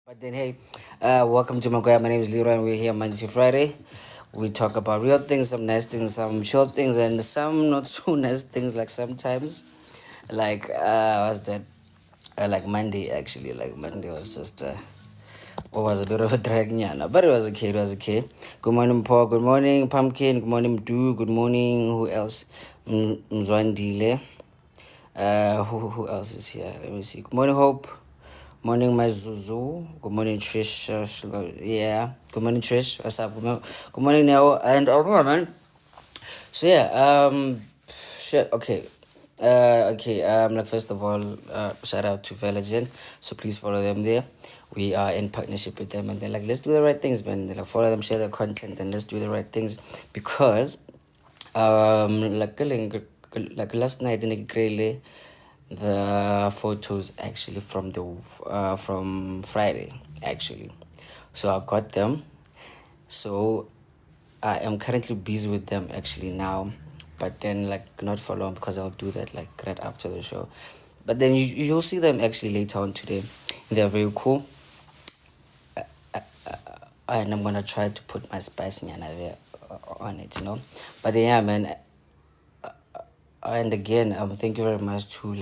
But then, hey, welcome to Magoya. My name is Leroy, and we're here Monday to Friday. We talk about real things, some nice things, some short things, and some not so nice things. Like sometimes, what's that? Like Monday, actually. Like Monday was just was a bit of a drag, yeah, but it was okay. It was okay. Good morning, Paul. Good morning, Pumpkin. Good morning, Mdu. Good morning. Who else? Mzwandile. Who else is here? Let me see. Good morning, Hope. Morning, my Zuzu. Good morning, Trish. Yeah. Good morning, Trish. What's up? Good morning, Neo. And man. So yeah. Shit. Okay. Okay. Like first of all, shout out to Velagen. So please follow them there. We are in partnership with them, and they're like, let's do the right things, man. They're like, follow them, share their content, and let's do the right things because like last night in Grele, the photos actually from the from Friday actually, so I got them. So I am currently busy with them actually now, but then like not for long because I'll do that like right after the show. But then you'll see them actually later on today. They're very cool, and I'm gonna try to put my spice there on it, you know. But then, yeah, man, and again, thank you very much to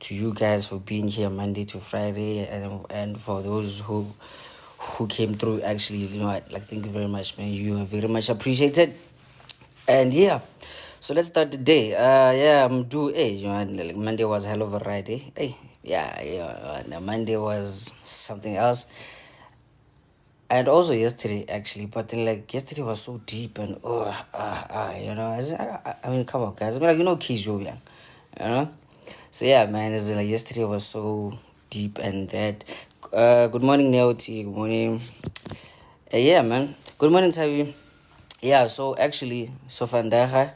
you guys for being here Monday to Friday, and for those who came through. Actually, you know, like thank you very much, man. You are very much appreciated. And yeah, so let's start the day. Yeah, I'm due. Hey, you know, like Monday was a hell of a ride. Eh? Hey, yeah. Monday was something else. And also yesterday, actually, but then like yesterday was so deep and you know, I mean, come on, guys. I mean, like, you know, kids, you know. So yeah, man, it's like yesterday was so deep and that. Good morning, Neoti. Good morning. Yeah, man. Good morning, Tavi. Yeah, so actually, so Fandaha,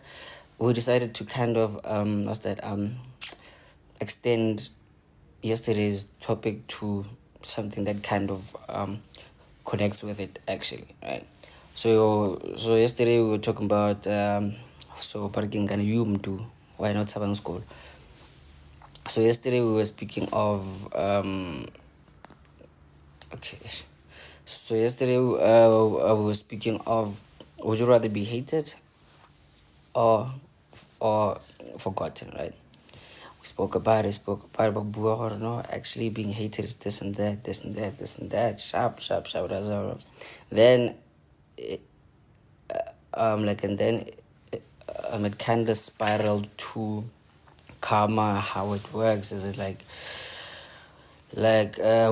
we decided to kind of what's that extend yesterday's topic to something that kind of connects with it actually, right? So yesterday we were talking about so parking and you why not Sabang school. So yesterday we were speaking of okay. So yesterday we were speaking of, would you rather be hated or forgotten, right? We spoke about it, but no, actually being hated is this and that, this and that, this and that, sharp, that's all. Then, it, and then it kind of spiraled to karma, how it works. Is it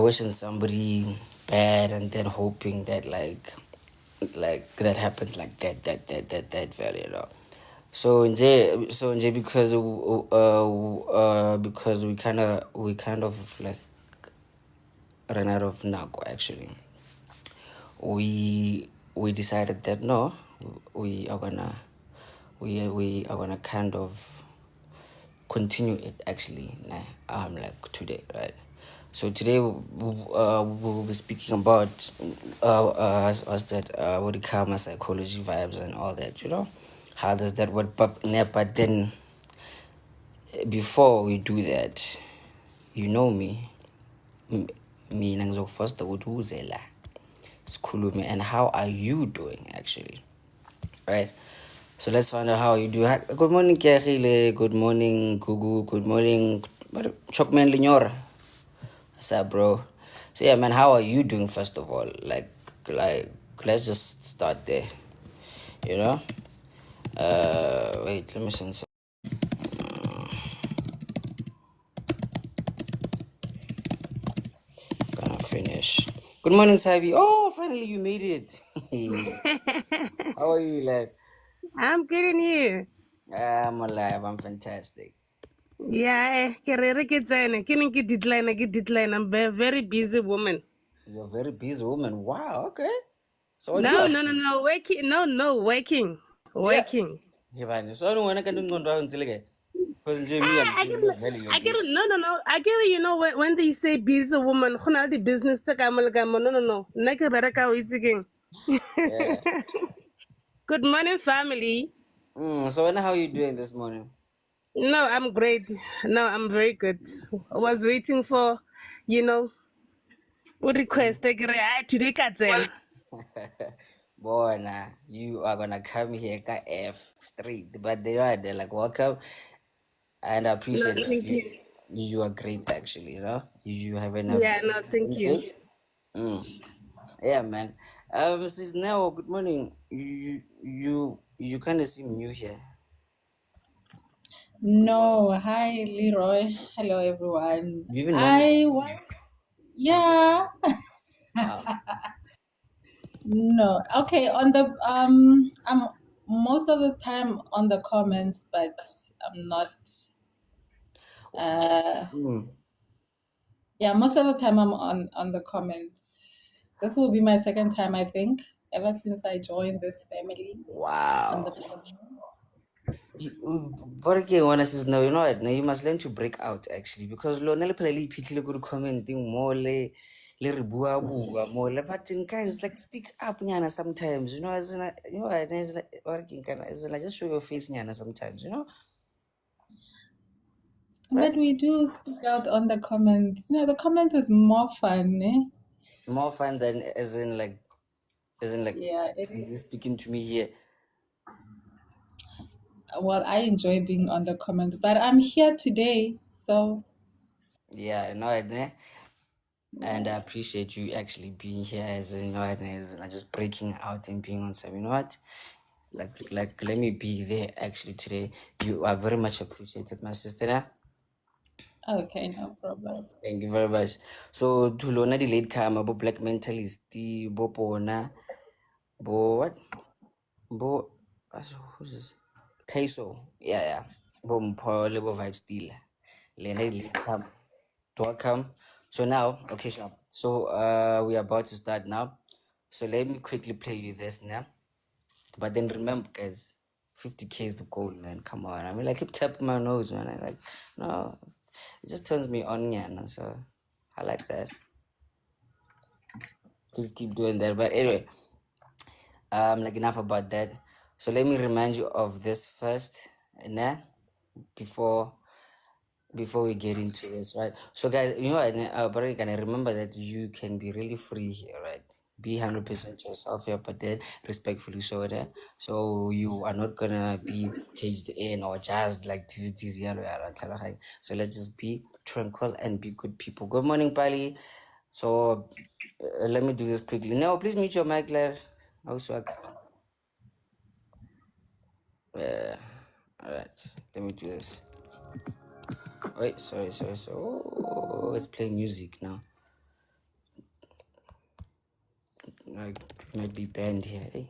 wishing somebody bad and then hoping that like that happens like that value, you know. So because we kind of like ran out of nago actually. We decided that no, we are gonna we are gonna kind of continue it actually, nah, like today, right? So today we'll be speaking about us that what the karma psychology vibes and all that, you know. How does that work? But then before we do that, you know me, m- mina ngizokufosta ukuthi uze la sikhulume and how are you doing actually, right? So let's find out how you do. Good morning, Kehile. Good morning, Gugu. Good morning, Chokman Linyora. What's up, bro? So yeah, man, how are you doing first of all? Like, let's just start there. You know. Wait, let me send some. Gonna finish. Good morning, Sabi. Oh, finally you made it. How are you, like? I'm getting you. I'm alive. I'm fantastic. Yeah, kerere ke tsene. Ke neng ke decline. I'm a very busy woman. You're a very busy woman. Wow. Okay. So what do you No, up no, no, to? no. Working. No, working. Yeah. Working. Yeah, man. So I don't want to get until again. Because me, I'm saying you're very you're I get busy. no. I get you know when they say busy woman, who the business to kamal gamo. No. Nake bereka witziging. Yeah. Good morning, family. So when how you doing this morning? No, I'm great. No, I'm very good. I was waiting for, you know. O request today ka tsena. Bona, you are gonna come here ka F straight, but they're like welcome, and I No, appreciate that thank you. you are great actually. You have enough Yeah, no, thank you. Wednesday. Mm. Yeah, man. Sis now, good morning. You kind of seem new here. No, hi Leroy. Hello everyone. You even know me? I was, Also, yeah. wow. No. Okay, on the I'm most of the time on the comments, but I'm not uh Mm. yeah, most of the time I'm on the comments. This will be my second time I think, ever since I joined this family on the Wow. platform. But again, when I says no, you know what? Now you must learn to break out actually because lo nele pele le iphitlhile go commenting more le re bua bua more le but guys like speak up nyana sometimes as in what as like working kind as in like just show your face nyana sometimes right But we do speak out on the comments. The comments is more fun, eh? more fun than as in like Yeah, it is. you speaking to me here. Well, I enjoy being on the comments, but I'm here today, so Yeah, and I appreciate you actually being here as in as in, like, just breaking out and being on some like let me be there actually today. You are very much appreciated, my sister. okay, no problem. Thank you very much. So to lona the late come bo black mentalist, bo pona, bo what? Bo who's this? Kaiso. Yeah. Bo mpho le bo vibe still. Lena the late come. Welcome. So now, okay, so we are about to start now. So let me quickly play you this now. But then remember, guys, 50K is the goal, man. Come on. I mean, I keep tapping my nose, man. I like, no, it just turns me on, yeah. So I like that. Please keep doing that. But anyway, like enough about that. So let me remind you of this first, nah, before before we get into this, right? So, guys, but I can remember that you can be really free here, right? Be 100% yourself here, but then respectfully so there. So you are not gonna be caged in or just like this yellow. So let's just be tranquil and be good people. Good morning, Pali. So let me do this quickly. Now, please mute your mic, Claire. Also, all right. Let me do this. Wait, sorry. Oh, let's play music now. I might be banned here. Eh?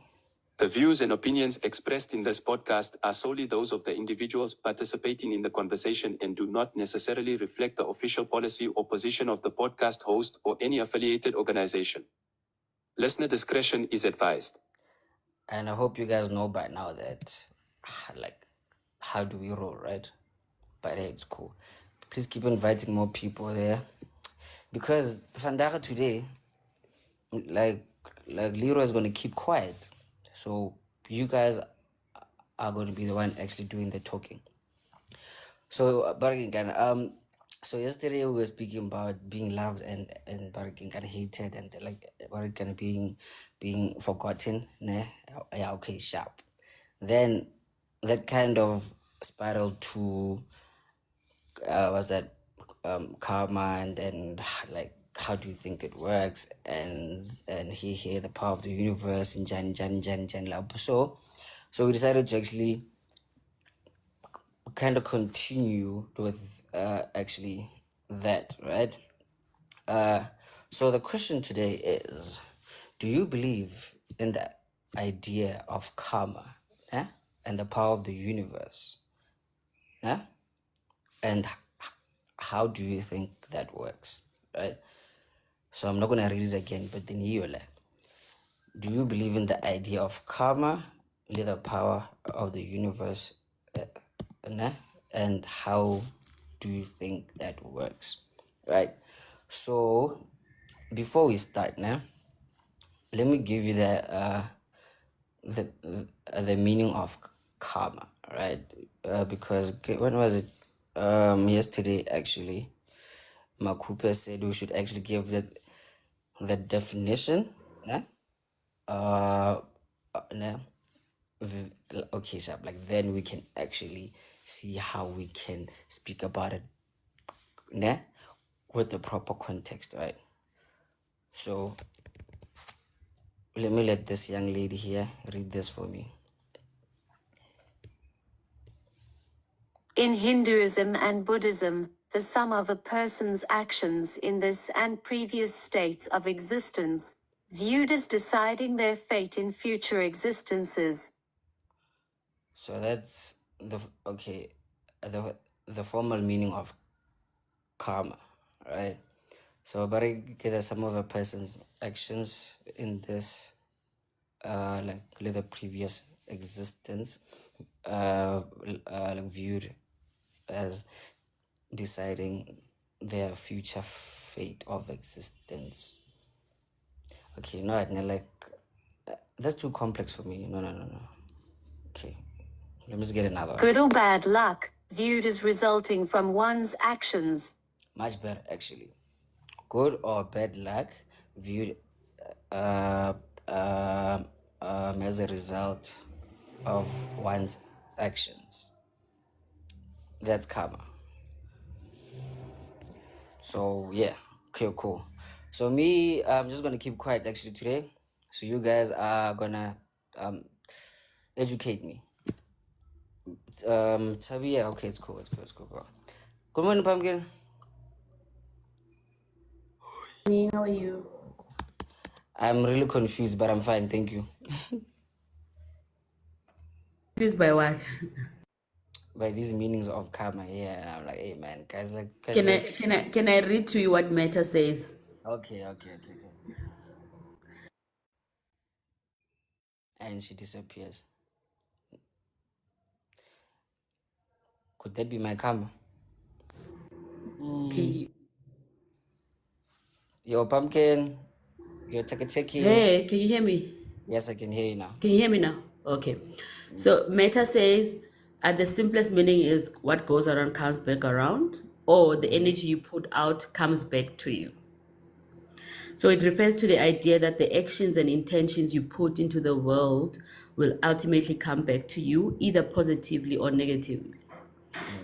The views and opinions expressed in this podcast are solely those of the individuals participating in the conversation and do not necessarily reflect the official policy or position of the podcast host or any affiliated organization. Listener discretion is advised. And I hope you guys know by now that, like, how do we roll, right? But hey, it's cool. Please keep inviting more people there. Because Vandaga today, like, Leroy is going to keep quiet. So you guys are going to be the one actually doing the talking. So, Barkingan, so yesterday we were speaking about being loved and Barkingan hated and like Barkingan being forgotten. Ne? Yeah, okay, sharp. Then that kind of spiraled to was that karma and then like how do you think it works and he the power of the universe and Jan lab. So we decided to actually kind of continue with actually that, right? So the question today is, do you believe in the idea of karma, and the power of the universe, and how do you think that works, right? So I'm not gonna read it again, but then you do you believe in the idea of karma, the power of the universe, nah? And how do you think that works, right? So before we start now, let me give you the meaning of karma, right? Because when was it? Yesterday actually, Makupa said we should actually give the definition, né? uh, né? Okay, so like then we can actually see how we can speak about it, né? With the proper context, right? So let me let this young lady here read this for me. In Hinduism and Buddhism, the sum of a person's actions in this and previous states of existence, viewed as deciding their fate in future existences. So that's the formal meaning of karma, right? So but I get that some of a person's actions in this like the previous existence like viewed as deciding their future fate of existence. Okay, no, like that's too complex for me. No. Okay, let me just get another one. Good or bad luck, viewed as resulting from one's actions. Much better, actually. Good or bad luck viewed uh, as a result of one's actions. That's karma. So yeah, okay, cool. So me, I'm just gonna keep quiet actually today. So you guys are gonna educate me. Tabi, yeah, okay, it's cool. Go. Good morning, Pumpkin. How are you? I'm really confused, but I'm fine, thank you. Confused by what? By these meanings of karma, yeah, and I'm like, hey man, guys, Can I read to you what Meta says? okay. And she disappears. Could that be my karma? Okay. Yo, Pumpkin, yo, take. Hey, can you hear me? Yes, I can hear you now. Can you hear me now? Okay. So Meta says the simplest meaning is what goes around comes back around, or the energy you put out comes back to you. So it refers to the idea that the actions and intentions you put into the world will ultimately come back to you, either positively or negatively.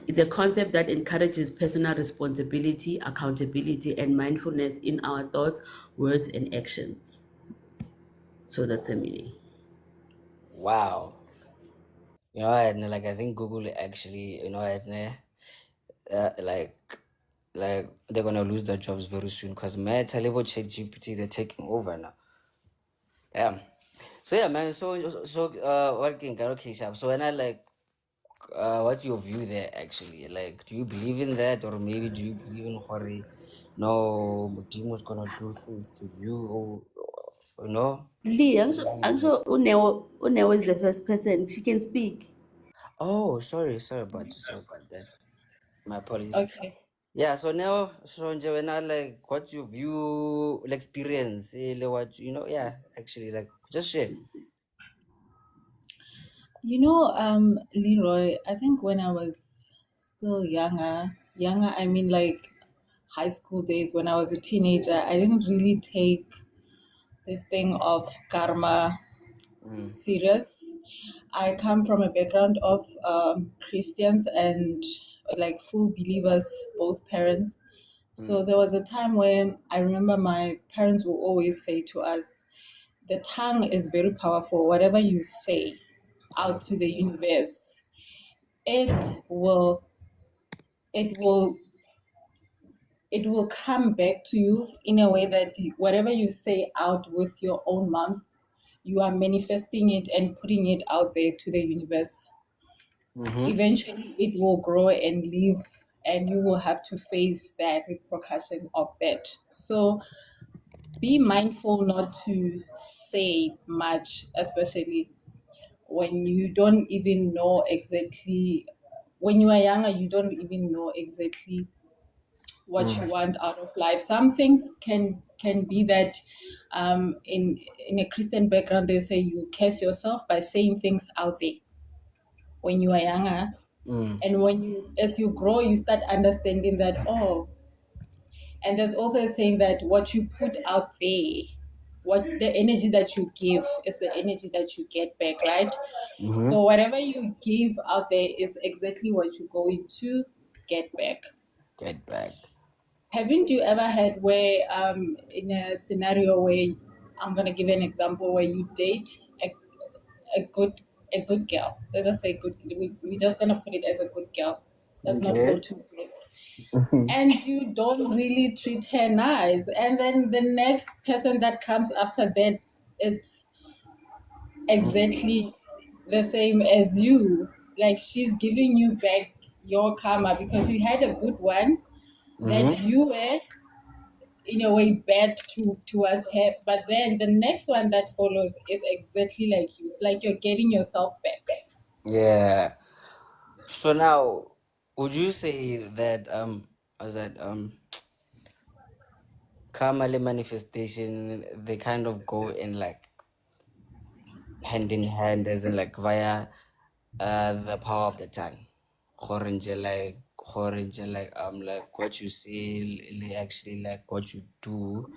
It's a concept that encourages personal responsibility, accountability, and mindfulness in our thoughts, words, and actions. So that's the meaning. Wow. You know, and like I think Google actually, like they're gonna lose their jobs very soon because Meta, Chat GPT, they're taking over now. Yeah. So yeah, man. So working karaoke shop. So when I like, what's your view there actually? Like, do you believe in that, or maybe do you believe in Hori? No, Mudimo's gonna do things to you, or Lee, Unewo is the first person. She can speak. Oh, sorry about that. My apologies. Okay. Yeah, so now, so nje wena, like, what's your view, like, experience, what, yeah, actually, like, just share. Leroy, I think when I was still younger, I mean like high school days, when I was a teenager, I didn't really take this thing of karma serious. I come from a background of Christians and like full believers, both parents. So there was a time when I remember my parents will always say to us, the tongue is very powerful. Whatever you say out to the universe, it will it will it will come back to you in a way that whatever you say out with your own mouth, you are manifesting it and putting it out there to the universe. Eventually it will grow and live, and you will have to face that repercussion of that. So be mindful not to say much, especially when you don't even know exactly, when you are younger, you don't even know exactly what you want out of life. Some things can be that in a Christian background, they say you curse yourself by saying things out there when you are younger. And when you, as you grow, you start understanding that, oh, And there's also a saying that what you put out there, what the energy that you give is the energy that you get back, right? Mm-hmm. So whatever you give out there is exactly what you're going to get back. Get back. Haven't you ever had where in a scenario where I'm gonna give an example where you date a good a good girl. Let's just say good. We're just gonna put it as a good girl. Let's not go Okay. too deep. And you don't really treat her nice, and then the next person that comes after that, it's exactly the same as you. Like she's giving you back your karma because you had a good one that Mm-hmm. you were in a way bad towards her, but then the next one that follows is exactly like you. It's like you're getting yourself back. Yeah. So now, would you say that as that karma manifestation, they kind of go in like hand in hand, as in like via the power of the tongue? Like what you say, actually like what you do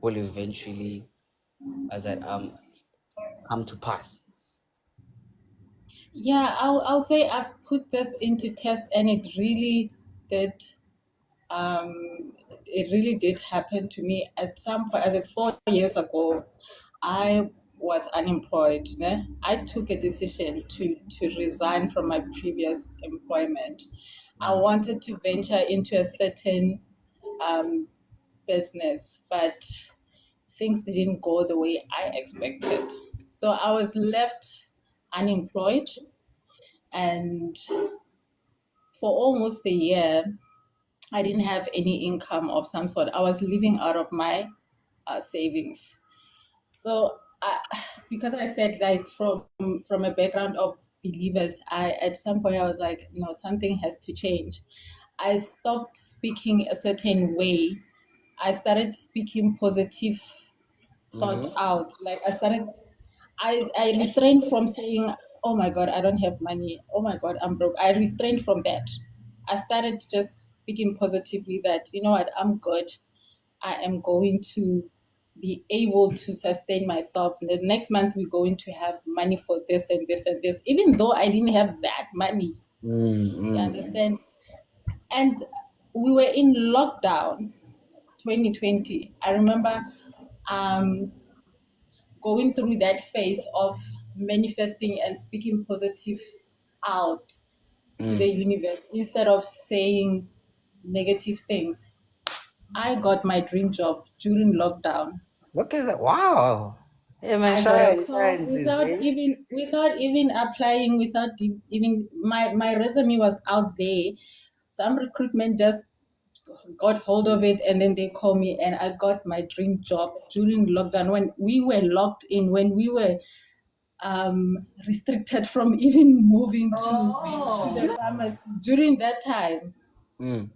will eventually as that come to pass. Yeah, I'll say I've put this into test, and did um it really did happen to me at some point. I think 4 years ago, I was unemployed. Ne? I took a decision to resign from my previous employment. I Mm. wanted to venture into a certain um, business, but things didn't go the way I expected. So I was left unemployed, and for almost a year, I didn't have any income of some sort. I was living out of my savings. So, because I said like from a background of believers, I at some point I was like, no, something has to change. I stopped speaking a certain way. I started speaking positive thought Mm-hmm. out. Like I restrained from saying, oh my God, I don't have money. Oh my God, I'm broke. I restrained from that. I started just speaking positively that, you know what, I'm good. I am going to be able to sustain myself. The next month, we're going to have money for this and this and this, even though I didn't have that money. You Mm-hmm. understand? And we were in lockdown 2020. I remember um, going through that phase of manifesting and speaking positive out to the Mm. universe instead of saying negative things. I got my dream job during lockdown. Look at that! Wow. Hey man, I got a call sciences, eh? without even applying, even my resume was out there. Some recruitment just got hold of it, and then they called me, and I got my dream job during lockdown when we were locked in, when we were restricted from even moving to the pharmacy during that time. Mm.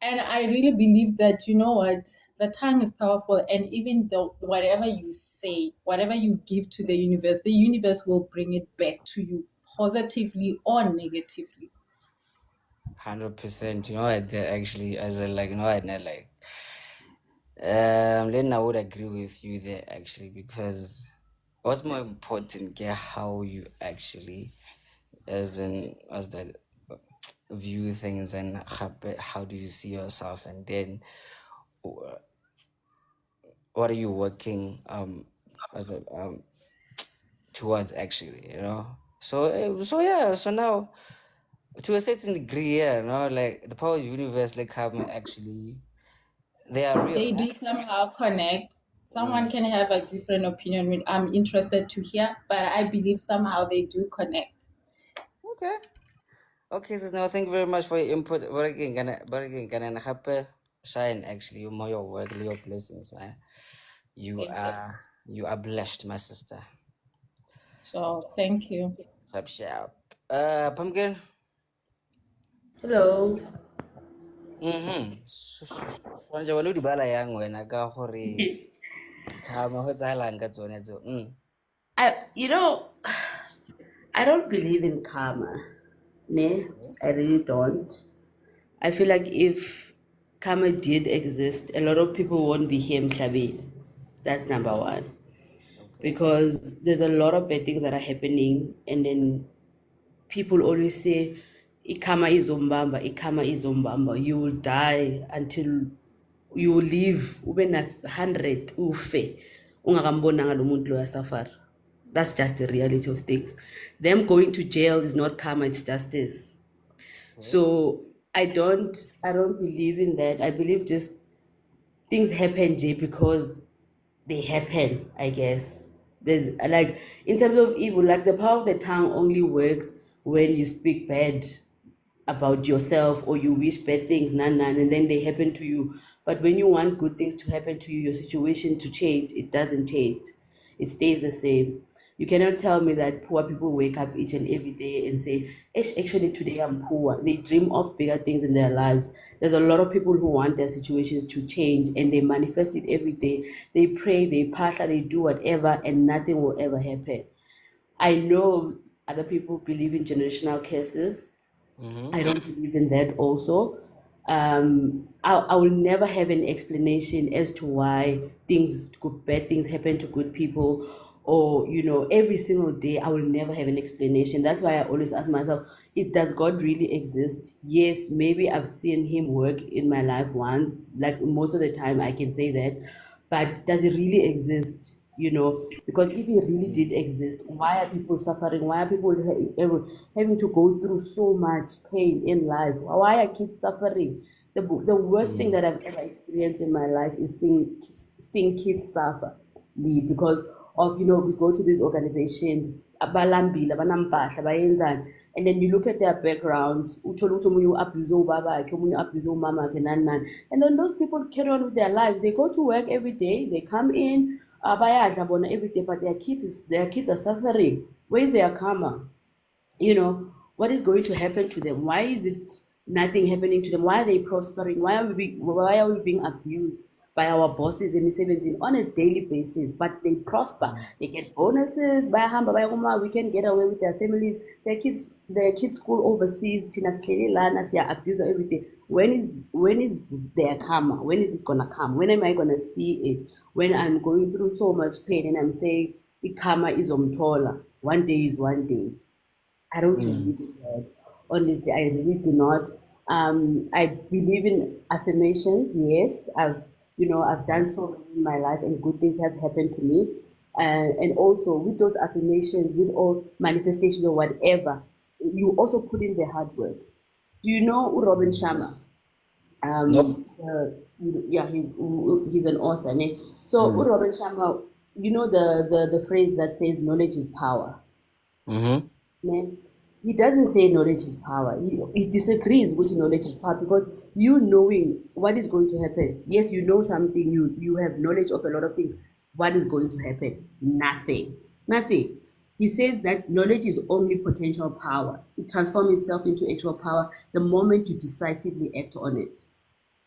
And I really believe that, you know what, the tongue is powerful, and even though whatever you say, whatever you give to the universe will bring it back to you positively or negatively. 100%. You know what? Actually, as a like, you know what? Like, then I would agree with you there actually because what's more important, get how you actually, as that view things and how do you see yourself, and then wh- what are you working as a towards actually, you know. So so yeah. So now to a certain degree, yeah, no, like the powers of the universe, like come actually, they are real, They huh? do somehow connect. Someone Mm. can have a different opinion, which I'm interested to hear, but I believe somehow they do connect. Okay. Okay, so now thank you very much for your input. But again, can I happy shine actually your work, your blessings, man. You Thank you. are blessed, my sister. So thank you. Sharp sharp. Pumpkin. Hello. Swanja wale di bala yang wena ka gore kama go tsalang ka tsone tso. You know, I don't believe in karma. Ne, I really don't. I feel like if karma did exist, a lot of people won't be here emhlabeni. That's number one. Okay. Because there's a lot of bad things that are happening, and then people always say, "Ikama izombamba, ikama izombamba." You will die until you will live ube na 100 ufe ungakambonanga lo muntu lo yasafara. That's just the reality of things. Them going to jail is not karma, it's justice. So I don't believe in that. I believe just things happen because they happen, I guess. There's like, in terms of evil, like the power of the tongue only works when you speak bad about yourself or you wish bad things, and then they happen to you. But when you want good things to happen to you, your situation to change, it doesn't change. It stays the same. You cannot tell me that poor people wake up each and every day and say, actually, today I'm poor. They dream of bigger things in their lives. There's a lot of people who want their situations to change and they manifest it every day. They pray, they pastor, they do whatever, and nothing will ever happen. I know other people believe in generational curses. I don't believe in that also. I will never have an explanation as to why bad things happen to good people, or every single day. I will never have an explanation. That's why I always ask myself, does God really exist? Yes, maybe I've seen him work in my life once, like most of the time I can say that, but does he really exist? Because if he really did exist, why are people suffering? Why are people having to go through so much pain in life? Why are kids suffering? The worst thing that I've ever experienced in my life is seeing kids suffer, because of, we go to these organizations, abalambile, abanampahla, bayenzani, and then you look at their backgrounds, uthola ukuthi omunye u-abuse ubabakhe, omunye u-abuse umamakhe, nani. And then those people carry on with their lives. They go to work every day, they come in, bayadla bona every day, but their kids are suffering. Where is their karma? What is going to happen to them? Why is it nothing happening to them? Why are they prospering? Why are we being abused by our bosses in the on a daily basis? But they prosper. They get bonuses. We can get away with their families. Their kids school overseas. Tina sihleli lana, siya abuse everything. When is their karma? When is it gonna come? When am I gonna see it? When I'm going through so much pain and I'm saying, karma is omtola. One day is one day. I don't believe in that. Honestly, I really do not. I believe in affirmations. Yes, I've done so many in my life, and good things have happened to me. And also with those affirmations, with all manifestations or whatever, you also put in the hard work. Do you know Robin Sharma? Nope. Yeah, he's an author. Ne? So Robin Sharma, the phrase that says knowledge is power. Man, he doesn't say knowledge is power. He disagrees with knowledge is power, because you knowing what is going to happen. Yes, you know something. You have knowledge of a lot of things. What is going to happen? Nothing. He says that knowledge is only potential power. It transforms itself into actual power the moment you decisively act on it.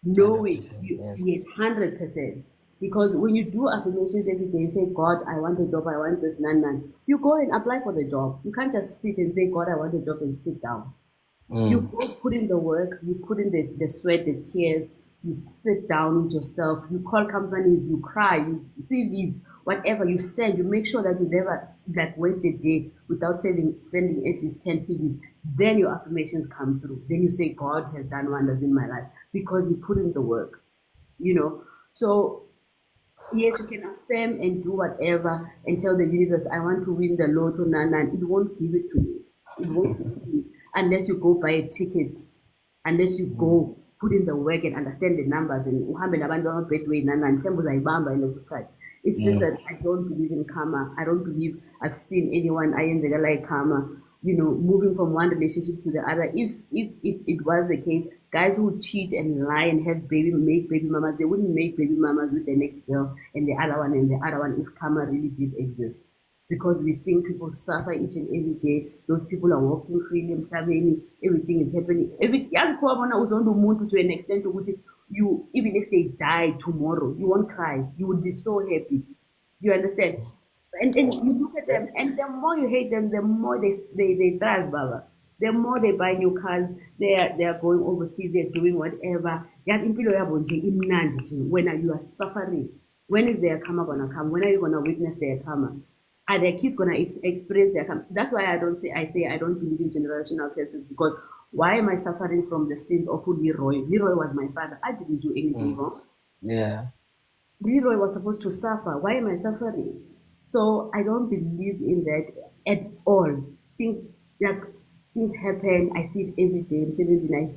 Knowing, 100%, yes. yes, 100%. Because when you do affirmations every day, you say, God, I want a job, I want this, none. You go and apply for the job. You can't just sit and say, God, I want a job, and sit down. You go put in the work, you put in the sweat, the tears, you sit down with yourself, you call companies, you cry, you CVs, whatever you send, you make sure that you never waste a day without sending at least 10 CVs. Then your affirmations come through. Then you say, God has done wonders in my life, because you put in the work. So yes, you can affirm and do whatever and tell the universe, I want to win the lotto, and it won't give it to you. It won't give it to you unless you go buy a ticket, unless you go put in the work and understand the numbers and uhambe nabantu ababedwe mhlawumbe uzayibamba in this side. It's just that I don't believe in karma. I don't believe I've seen anyone ayenzeka like karma, moving from one relationship to the other. If it was the case, guys who cheat and lie and make baby mamas, they wouldn't make baby mamas with the next girl and the other one if karma really did exist. Because we're seeing people suffer each and every day. Those people are walking freely and traveling. Everything is happening. To an extent you, even if they die tomorrow, you won't cry. You would be so happy. You understand? And you look at them, and the more you hate them, the more they thrive, Baba. The more they buy new cars, they are going overseas, they're doing whatever. Yazi impilo yabo nje imnandi nje. When you are suffering, when is their karma gonna come? When are you gonna witness their karma? Are their kids gonna experience their karma? That's why I say I don't believe in generational curses, because why am I suffering from the sins of who Leroy? Leroy was my father. I didn't do anything wrong. Yeah. Leroy was supposed to suffer. Why am I suffering? So I don't believe in that at all. Things like things happen. I see it every day. I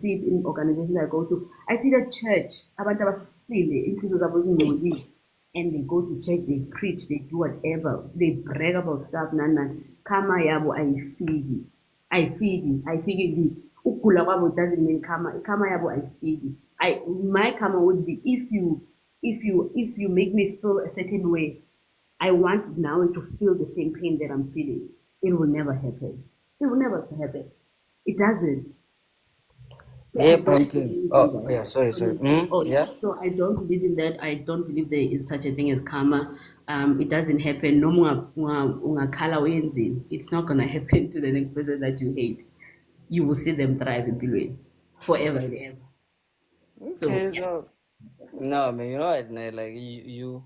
see it in organizations I go to. I see the church. Abantu abasile, inhliziyo zabo zingcolile, and they go to church. They preach. They do whatever. They brag about stuff. Nan. Karma yabo ayifiki. Ayifiki. Ukugula kwabo doesn't mean karma. Karma yabo ayifiki. My karma would be if you make me feel a certain way, I want now to feel the same pain that I'm feeling. It will never happen. It will never happen. It doesn't. So I Yeah, don't pumpkin. believe in Oh, that. yeah, sorry. Yeah. So I don't believe in that. I don't believe there is such a thing as karma. It doesn't happen. No more ungakhala wenzeni. It's not gonna happen to the next person that you hate. You will see them thrive in Bilwin forever and ever. So Okay, yeah. no, man, you know what, nah, like you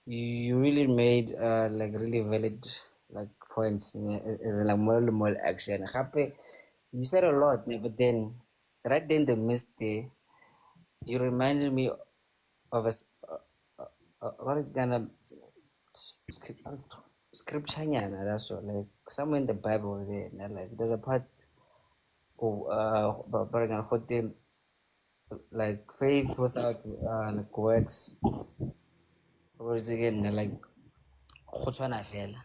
really made like really valid like points, is like more action. Happy, you said a lot, nah, but then right then the mist there, you reminded me of what kind of scripture, that's all, like somewhere in the Bible there, nah, like there's a part of like faith without like works, words again, nah, like go tshwana fela.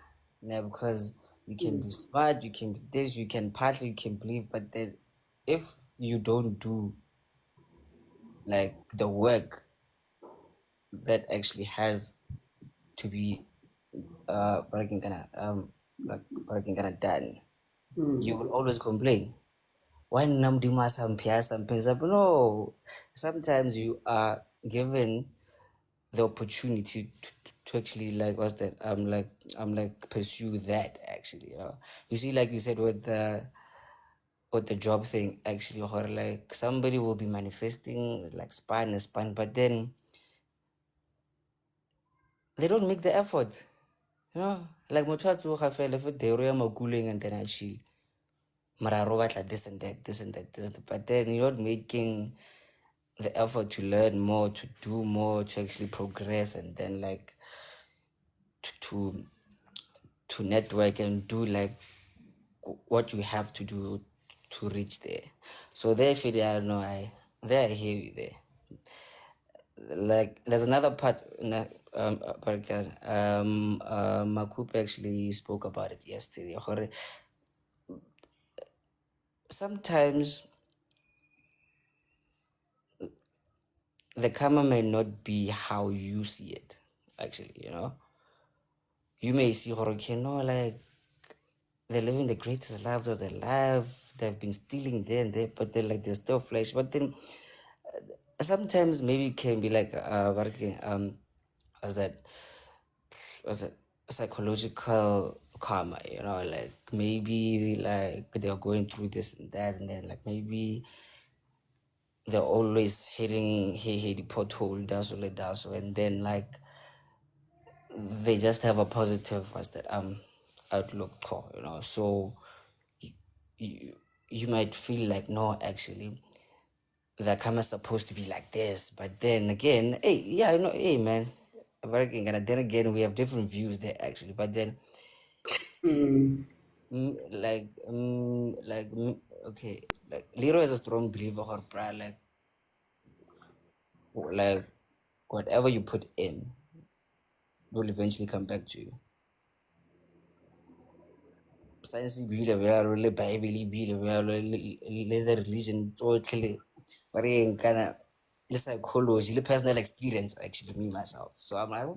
Yeah, because you can be smart, you can be this, you can partly, you can believe, but then if you don't do like the work that actually has to be working kind of like working kind of done, you will always complain. Why namdima something? No, sometimes you are given the opportunity to actually like what's that like pursue that actually, you see, like you said with the job thing actually, or like somebody will be manifesting like span, but then they don't make the effort, like motho a tsoga fela for dero ya makuleng and then I chill mara ro batla this and that, but then you're not making the effort to learn more, to do more, to actually progress, and then like to to network and do like what you have to do to reach there. So therefore, I don't know, I hear you there. Like there's another part podcast, Makup actually spoke about it yesterday. Sometimes the karma may not be how you see it, actually, you may see okay, like they're living the greatest lives of their life, they've been stealing there and there, but they're like they're still flesh. But then sometimes maybe it can be like was that was it psychological karma, like maybe like they're going through this and that, and then like maybe they're always hitting the pothole, that's all, and then like they just have a positive what's that outlook call, so you, you might feel like no, actually the karma supposed to be like this, but then again, hey, yeah, hey man, but then again we have different views there actually, but then okay, like Leroy is a strong believer or like whatever you put in will eventually come back to you. Science be the really Bible be the leather religion so clearly, but kind of psychology, the personal experience actually me myself. So I'm like,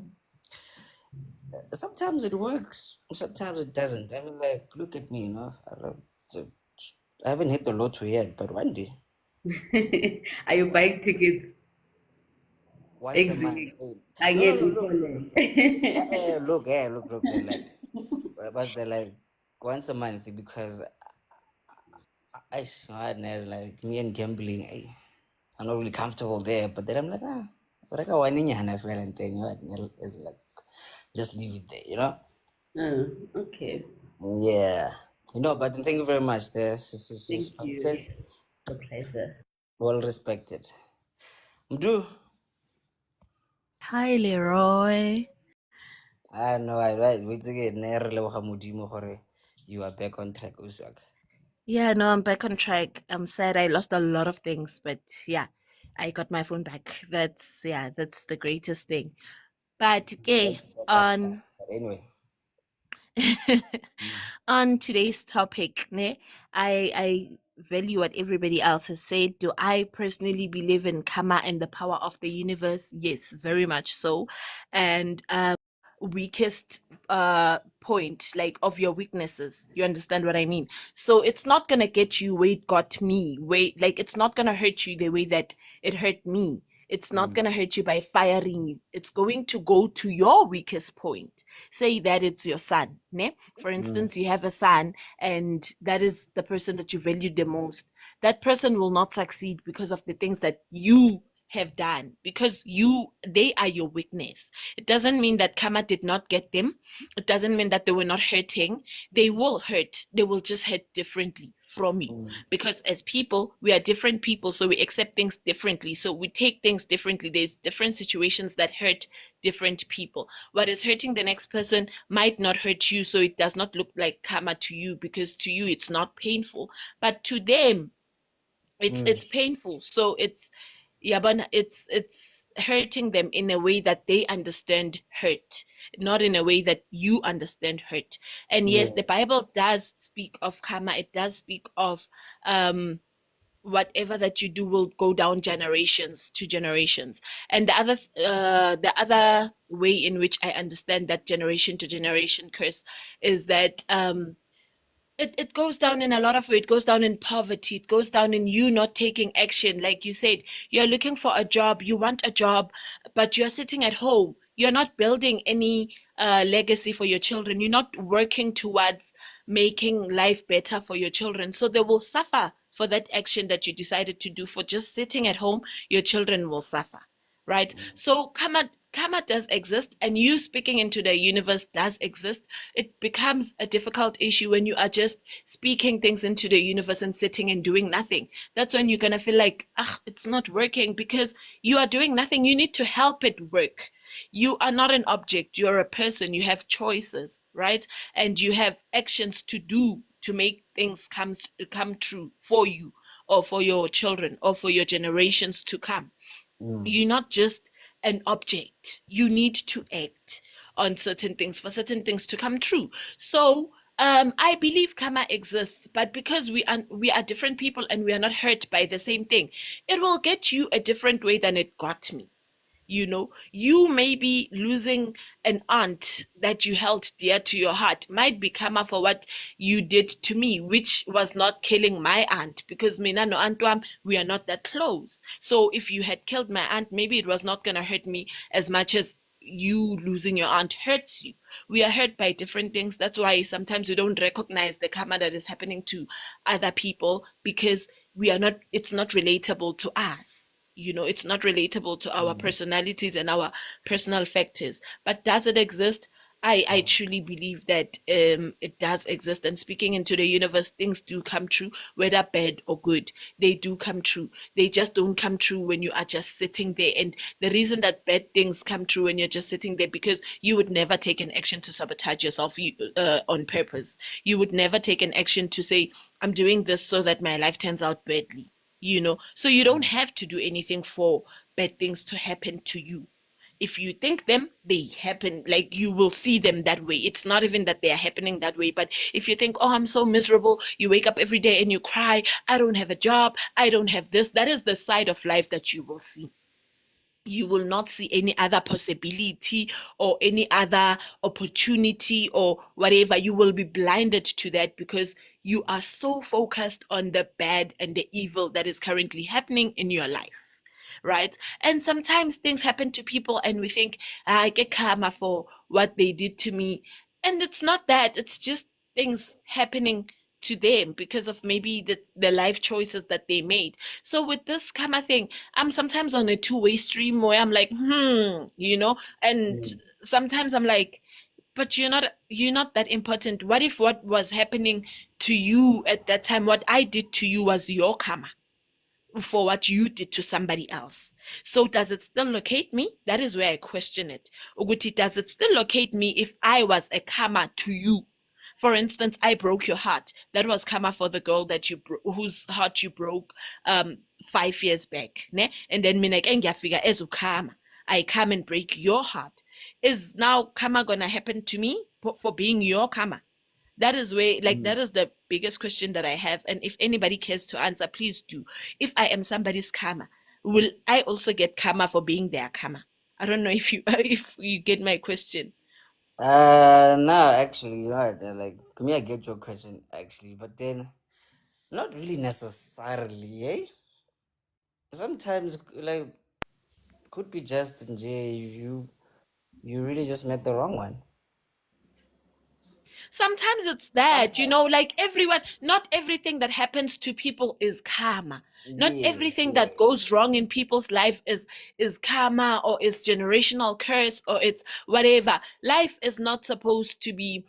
sometimes it works, sometimes it doesn't. I mean, like, look at me, I haven't hit the lotto yet, but one day, Are you buying tickets? once a month. Exactly. No, no, Again, no, we look. call them. Look, they're like, what's the like once a month because Madness, like me and gambling. I'm not really comfortable there, but then I'm like, but I got one in your feel and thing, it's like, just leave it there, you know? Oh, okay. Yeah. But thank you very much. This Thank you. okay. It's a pleasure. Well respected. Mdu, Hi, Leroy. I know, I right. Wait again. You are back on track, Uswag. Yeah, no, I'm back on track. I'm sad I lost a lot of things, but yeah, I got my phone back. That's the greatest thing. But okay, That's your bad stuff. on But anyway. Mm. on today's topic, ne, I value what everybody else has said. Do I personally believe in karma and the power of the universe? Yes, very much so. And weakest point, like, of your weaknesses, you understand what I mean? So it's not gonna get you where it got me, like, it's not gonna hurt you the way that it hurt me. It's not Mm. gonna hurt you by firing you. It's going to go to your weakest point. Say that it's your son, ne? For Mm. instance, you have a son and that is the person that you value the most. That person will not succeed because of the things that you have done, because they are your weakness. It doesn't mean that karma did not get them. It doesn't mean that they were not hurting. They will hurt. They will just hurt differently from you. Mm. Because as people, we are different people, so we accept things differently. So we take things differently. There's different situations that hurt different people. What is hurting the next person might not hurt you, so it does not look like karma to you, because to you it's not painful. But to them, Mm. it's painful. So it's, yeah, but it's hurting them in a way that they understand hurt, not in a way that you understand hurt. And Yeah. yes, the Bible does speak of karma. It does speak of um whatever that you do will go down generations to generations. And the other way in which I understand that generation to generation curse is that it goes down in a lot of way. It goes down in poverty. It goes down in you not taking action. Like you said, you're looking for a job, you want a job, but you're sitting at home. You're not building any legacy for your children. You're not working towards making life better for your children. So they will suffer for that action that you decided to do. For just sitting at home, your children will suffer, right? So karma does exist, and you speaking into the universe does exist. It becomes a difficult issue when you are just speaking things into the universe and sitting and doing nothing. That's when you're gonna feel like, ah, it's not working, because you are doing nothing. You need to help it work. You are not an object, you're a person. You have choices, right? And you have actions to do to make things come true for you, or for your children, or for your generations to come. Mm. You're not just an object. You need to act on certain things for certain things to come true. So I believe karma exists, but because we are different people and we are not hurt by the same thing, it will get you a different way than it got me. You may be losing an aunt that you held dear to your heart, might be karma for what you did to me, which was not killing my aunt, because mina no aunt wam, we are not that close. So if you had killed my aunt, maybe it was not going to hurt me as much as you losing your aunt hurts you. We are hurt by different things. That's why sometimes we don't recognize the karma that is happening to other people, because it's not relatable to us. It's not relatable to our Mm. personalities and our personal factors. But does it exist? I truly believe that it does exist. And speaking into the universe, things do come true, whether bad or good. They do come true. They just don't come true when you are just sitting there. And the reason that bad things come true when you're just sitting there, because you would never take an action to sabotage yourself on purpose. You would never take an action to say, I'm doing this so that my life turns out badly. So you don't have to do anything for bad things to happen to you. If you think them, they happen. Like, you will see them that way. It's not even that they are happening that way, but if you think, oh, I'm so miserable, you wake up every day and you cry, I don't have a job, I don't have this, that is the side of life that you will see. You will not see any other possibility or any other opportunity or whatever. You will be blinded to that, because you are so focused on the bad and the evil that is currently happening in your life, right? And sometimes things happen to people and we think, I get karma for what they did to me. And it's not that. It's just things happening to them because of maybe the life choices that they made. So with this karma thing, I'm sometimes on a two-way stream where I'm like, and Mm. sometimes I'm like, but you're not that important. What if what was happening to you at that time, what I did to you was your karma for what you did to somebody else? So does it still locate me? That is where I question it. Uguti, does it still locate me if I was a karma to you? For instance, I broke your heart. That was karma for the girl that whose heart you broke 5 years back. Ne? And then mina ke ngiyafika as karma. I come and break your heart. Is now karma gonna happen to me for being your karma? That is where, like, Mm. that is the biggest question that I have. And if anybody cares to answer, please do. If I am somebody's karma, will I also get karma for being their karma? I don't know if you if you get my question. No, actually, like, me, I get your question, actually, but then not really necessarily, eh? Sometimes, like, could be just you really just met the wrong one. Sometimes it's that, Sometimes, like everyone, not everything that happens to people is karma. Not yes, everything yeah. that goes wrong in people's life is karma, or is generational curse, or it's whatever. Life is not supposed to be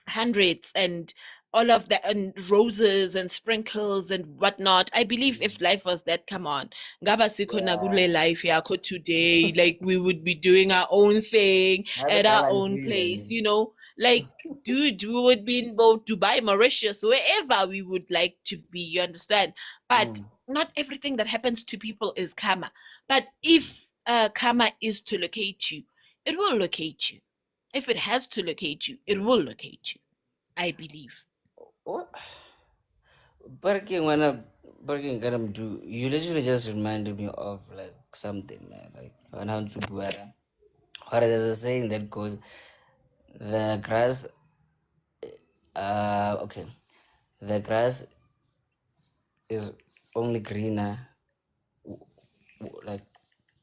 hundreds and all of that, and roses and sprinkles and whatnot. I believe if life was that, come on, ngaba sikho na Yeah, kule life yakho today. Like, we would be doing our own thing another at our balance own place, really. like, dude, we would be in both Dubai, Mauritius, wherever we would like to be, you understand? But Mm. not everything that happens to people is karma. But if karma is to locate you, it will locate you. If it has to locate you, it will locate you, I believe. What? Barking when I barking gonna do, you literally just reminded me of like something, man. Like when I'm to Buera. Or there's a saying that goes, the grass, okay, the grass is only greener, like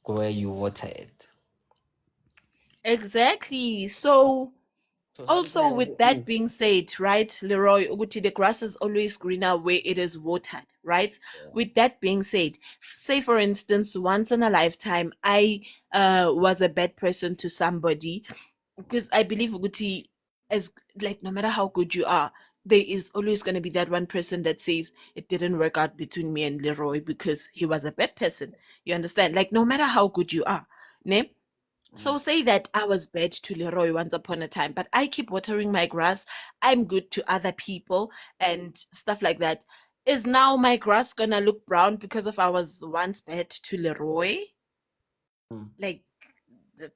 where you water it. Exactly. So, So also, sometimes, with that being said, right, Leroy, Uguti, the grass is always greener where it is watered, right? With that being said, say for instance, once in a lifetime, I was a bad person to somebody, because I believe, Uguti, as like, no matter how good you are, there is always going to be that one person that says it didn't work out between me and Leroy because he was a bad person. You understand? Like, no matter how good you are, ne? So say that I was bad to Leroy once upon a time, but I keep watering my grass. I'm good to other people and stuff like that. Is now my grass gonna look brown because of I was once bad to Leroy? mm, Like,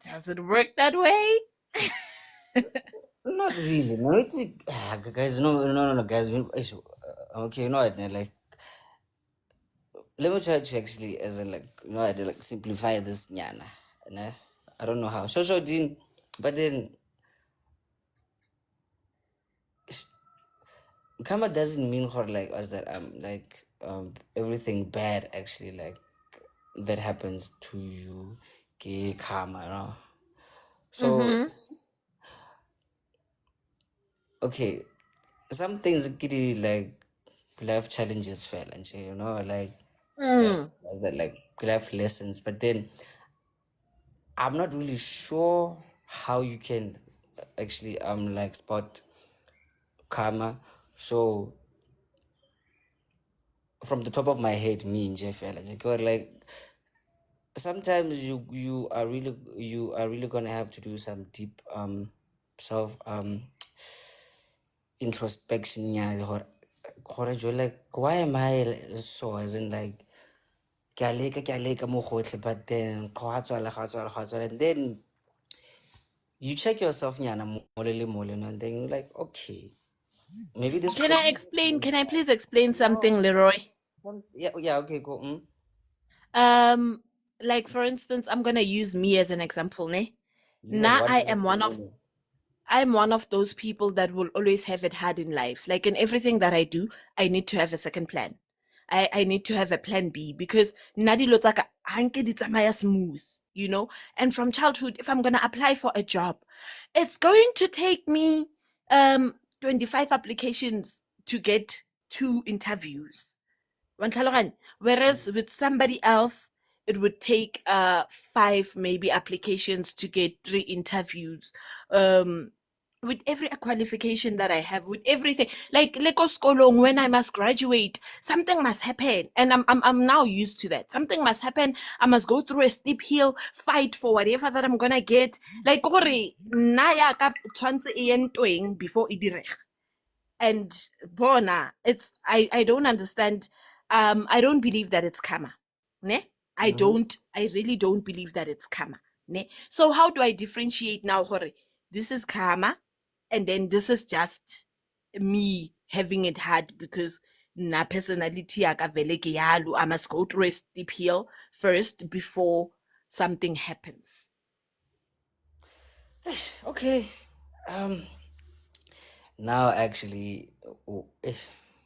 does it work that way? not really. No, it's guys. No, no, no, no, guys. Okay, you know what? Like, let me try to actually, as in, like, I did like simplify this nyana. Nah, I don't know how. So, Dean, but then karma doesn't mean for like us that like everything bad actually like that happens to you, ke karma, So Mm-hmm. okay, some things get like life challenges fell and shit, like Mm. as that like life lessons, but then I'm not really sure how you can actually like spot karma. So from the top of my head, me and Jeff like sometimes you are really gonna have to do some deep self introspection. Yeah, like, why am I so, as in like ke a leka mo gotlhe, but then ga tswala, and then you check yourself nyana mole le mole, and then you're like, okay, maybe this Can could I be explain? Can I please explain something, Leroy? yeah, yeah, okay, cool. Um, like for instance, I'm gonna use me as an example, ne? You are Now one I of am the one of many. I'm one of those people that will always have it hard in life. Like in everything that I do, I need to have a second plan. I need to have a plan B because nadi lotaka hanke di tsamaya smooth, you know? And from childhood, if I'm gonna apply for a job, it's going to take me 25 applications to get 2 interviews. Whereas with somebody else, it would take 5 maybe applications to get 3 interviews. With every qualification that I have, with everything, like skolong, when I must graduate, something must happen, and I'm now used to that. Something must happen. I must go through a steep hill, fight for whatever that I'm gonna get. Like gore nna yaka tshwantse e ye ntweng before e direga. And bona, it's I don't understand. I don't believe that it's karma. Ne? I really don't believe that it's karma. Ne? So how do I differentiate now, hore? This is karma, and then this is just me having it hard because na personality ya ka vele ke yalo. I must go through a steep hill first before something happens. Okay. Now actually,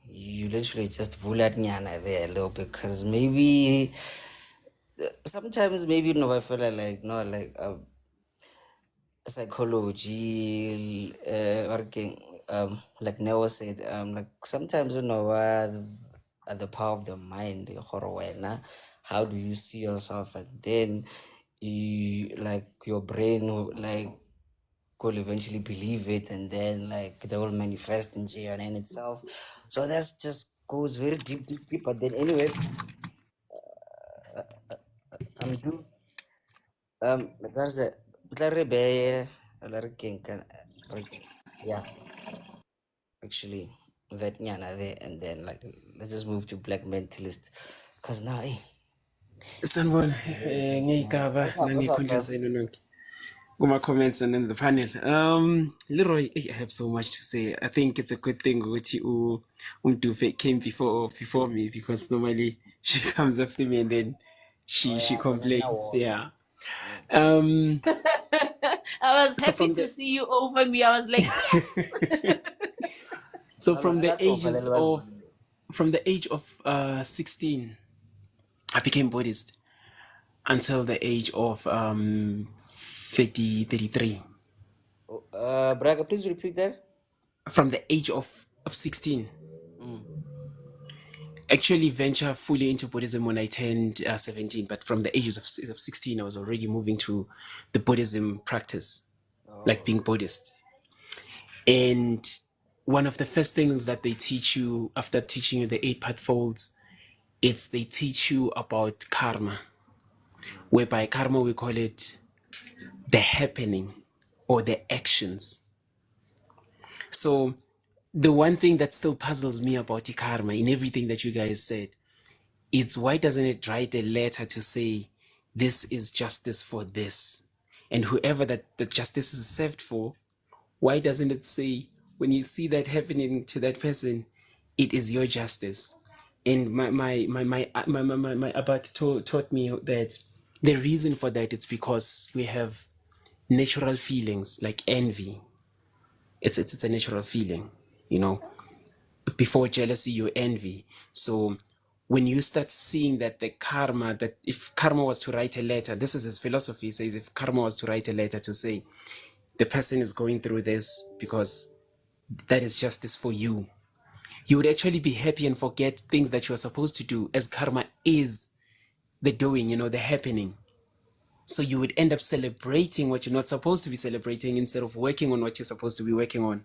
you literally just vulat nyana there a little bit, because maybe sometimes maybe I feel like no, like psychology, working, like Neo said, like sometimes the power of the mind, how do you see yourself, and then you like your brain like could eventually believe it, and then like they will manifest in in itself. So that's just goes very deep. But then anyway, do there's the yeah, actually that nyana there, and then like let's just move to black mentalist, because now Sanibona, ngiyigaba what's up nangikhundla fam? zenu nonke kuma-comments and in the panel. Leroy, I have so much to say. I think it's a good thing ukuthi Umdufe came before me, because normally she comes after me and then she complains. Yeah. Um. I was So happy to see you over me. I was like, yes. So from the age of 16, I became Buddhist until the age of 33. Braga, please repeat that. From the age of 16. Actually venture fully into Buddhism when I turned 17, but from the ages of 16, I was already moving to the Buddhism practice, like being Buddhist. And one of the first things that they teach you after teaching you the 8 pathfolds, they teach you about karma, whereby karma, we call it the happening or the actions. So the one thing that still puzzles me about karma in everything that you guys said, it's why doesn't it write a letter to say this is justice for this, and whoever that the justice is served for, why doesn't it say when you see that happening to that person, it is your justice? And my abbot taught me that the reason for that it's because we have natural feelings like envy. It's a natural feeling, before jealousy, you envy. So when you start seeing that the karma, that if karma was to write a letter, this is his philosophy, says if karma was to write a letter to say the person is going through this because that is justice for you, you would actually be happy and forget things that you are supposed to do, as karma is the doing, the happening. So you would end up celebrating what you're not supposed to be celebrating instead of working on what you're supposed to be working on.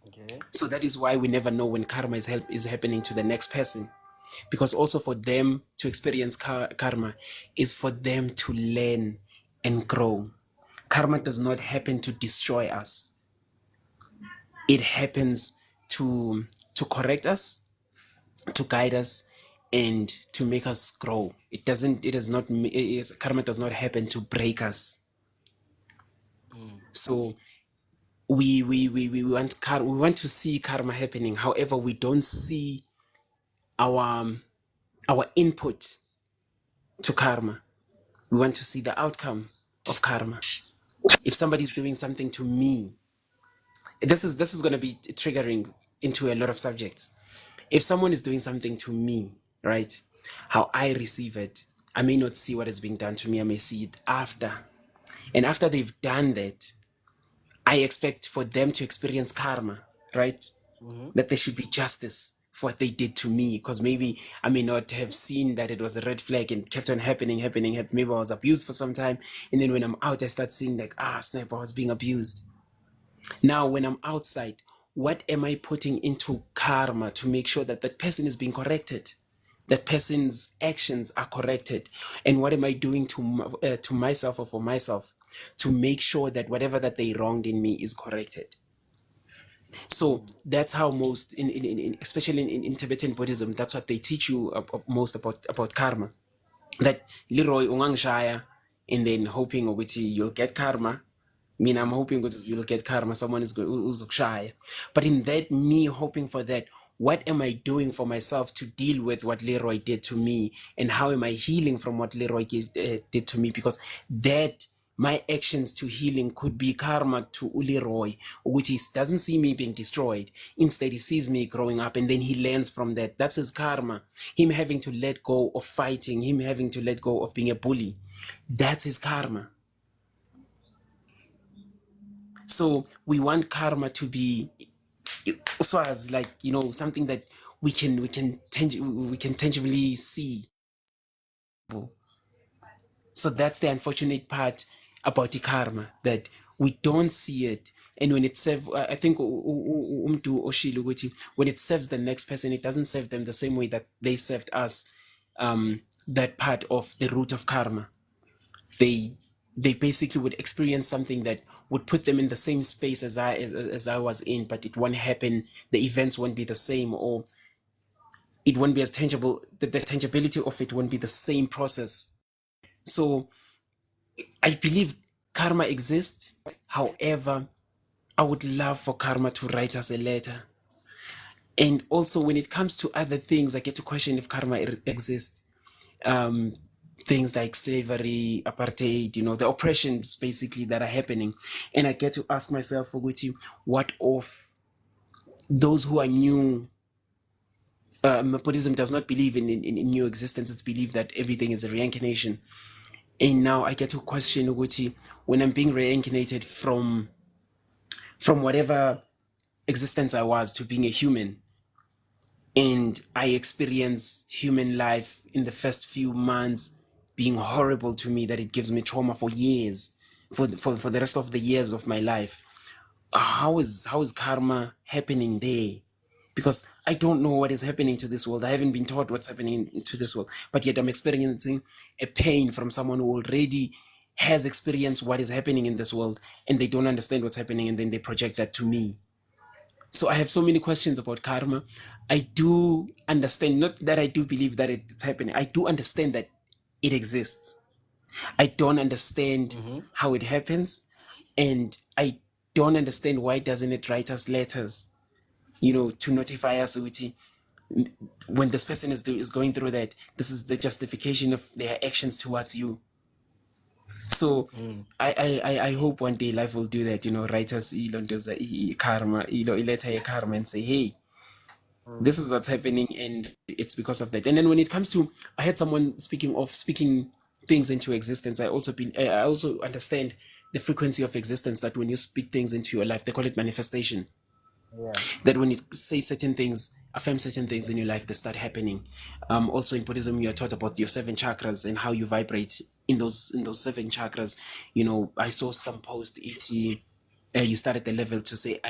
Okay. So that is why we never know when karma is happening to the next person, because also for them to experience karma is for them to learn and grow. Karma does not happen to destroy us. It happens to correct us, to guide us, and to make us grow. Karma does not happen to break us. So we want to see karma happening. However, we don't see our input to karma. We want to see the outcome of karma. If somebody's doing something to me, this is going to be triggering into a lot of subjects. If someone is doing something to me, right, how I receive it, I may not see what is being done to me. I may see it after. And after they've done that, I expect for them to experience karma, right? that there should be justice for what they did to me, because maybe I may not have seen that it was a red flag and kept on happening. Maybe I was abused for some time, and then when I'm out, I start seeing like, sniper, I was being abused. Now, when I'm outside, what am I putting into karma to make sure that that person is being corrected? That person's actions are corrected, and what am I doing to myself or for myself to make sure that whatever that they wronged in me is corrected? So that's how most, especially in Tibetan Buddhism, that's what they teach you most about karma. That Leroy ungangishaya, and then hoping ukuthi you'll get karma. I mean, I'm hoping you'll get karma. Someone is going uzokushaya. But in that, me hoping for that, what am I doing for myself to deal with what Leroy did to me, and how am I healing from what Leroy did to me? Because that, my actions to healing could be karma to Leroy, which he doesn't see me being destroyed. Instead, he sees me growing up, and then he learns from that. That's his karma. Him having to let go of fighting, him having to let go of being a bully. That's his karma. So we want karma to be, so as like, something that we can tangibly see. So that's the unfortunate part about the karma, that we don't see it. And when it serves, I think when it serves the next person, it doesn't serve them the same way that they served us. That part of the root of karma, they basically would experience something that would put them in the same space as I was in, but it won't happen. The events won't be the same, or it won't be as tangible. The tangibility of it won't be the same process. So I believe karma exists. However, I would love for karma to write us a letter. And also, when it comes to other things, I get to question if karma exists. Things like slavery, apartheid, the oppressions basically that are happening. And I get to ask myself, Oguti, what of those who are new? Buddhism does not believe in new existence. It's believed that everything is a reincarnation. And now I get to question, Oguti, when I'm being reincarnated from whatever existence I was to being a human, and I experience human life in the first few months being horrible to me, that it gives me trauma for years, for the rest of the years of my life. How is karma happening there? Because I don't know what is happening to this world. I haven't been taught what's happening to this world, but yet I'm experiencing a pain from someone who already has experienced what is happening in this world, and they don't understand what's happening, and then they project that to me. So I have so many questions about karma. I do understand, not that I do believe that it's happening. I do understand that it exists. I don't understand how it happens, and I don't understand why doesn't it write us letters, to notify us when this person is going through that. This is the justification of their actions towards you. So I hope one day life will do that, write us karma, letter karma, and say, hey, this is what's happening, and it's because of that. And then when it comes to, I had someone speaking things into existence. I also understand the frequency of existence, that when you speak things into your life, they call it manifestation. Yeah. That when you say certain things, affirm certain things in your life, they start happening. Also in Buddhism, you are taught about your 7 chakras and how you vibrate in those 7 chakras. I saw some post, you start at the level to say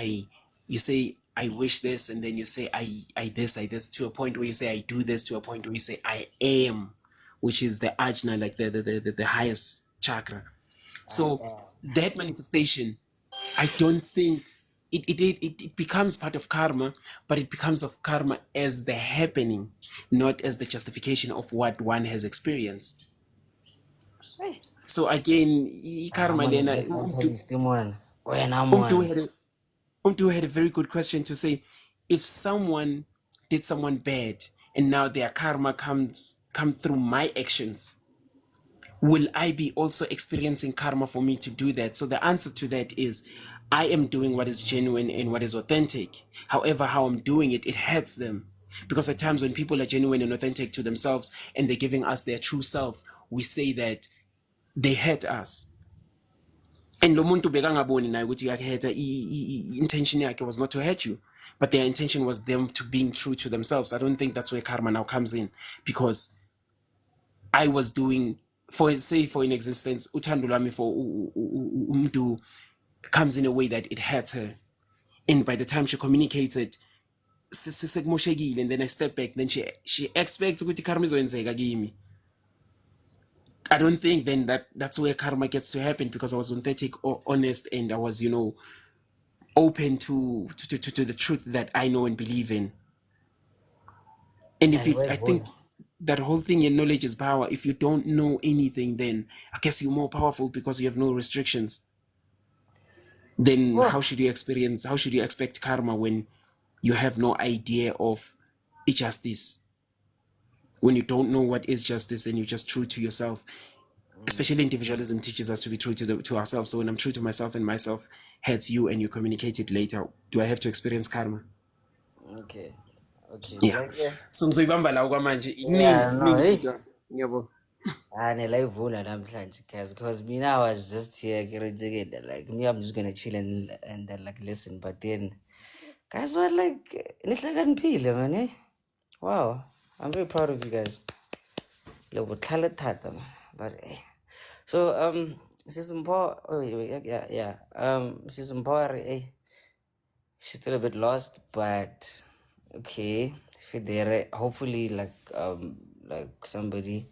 you say I wish this, and then you say I this, to a point where you say I do this, to a point where you say I am, which is the ajna, like the highest chakra. So that manifestation, I don't think it becomes part of karma, but it becomes of karma as the happening, not as the justification of what one has experienced. So again, karma lena, Umtu had a very good question to say, if someone did someone bad and now their karma come through my actions, will I be also experiencing karma for me to do that? So the answer to that is, I am doing what is genuine and what is authentic. However, how I'm doing it, it hurts them. Because at times when people are genuine and authentic to themselves and they're giving us their true self, we say that they hurt us. And lo muntu bekangaboni naye ukuthi uyakhetha, intention yakhe was not to hurt you. but their intention was them to being true to themselves. I don't think that's where karma now comes in, because I was doing, for in existence, uthando lwami for umntu comes in a way that it hurts her, and by the time she communicated, sekumoshekile, and then I step back, then she expects ukuthi karma izoyenzeka kimi. I don't think then that's where karma gets to happen, because I was authentic or honest, and I was, open to the truth that I know and believe in. And I think that whole thing in knowledge is power. If you don't know anything, then I guess you're more powerful because you have no restrictions. Then how should you expect karma when you have no idea of justice? When you don't know what is justice and you're just true to yourself. Especially individualism teaches us to be true to ourselves. So when I'm true to myself and myself hurts you and you communicate it later, do I have to experience karma? Okay. Yeah. So ngizoyibamba la kwamanje iningi kodwa ngiyabona. Anelaivula namhlanje guys, because me now I was just here getting like me, I'm just gonna chill and then like listen, but then guys were like nihlakaniphile man, eh? Wow, I'm very proud of you guys. But so Sisimpo, yeah. Sisimpo, she's still a bit lost, but okay. Fidere, hopefully like somebody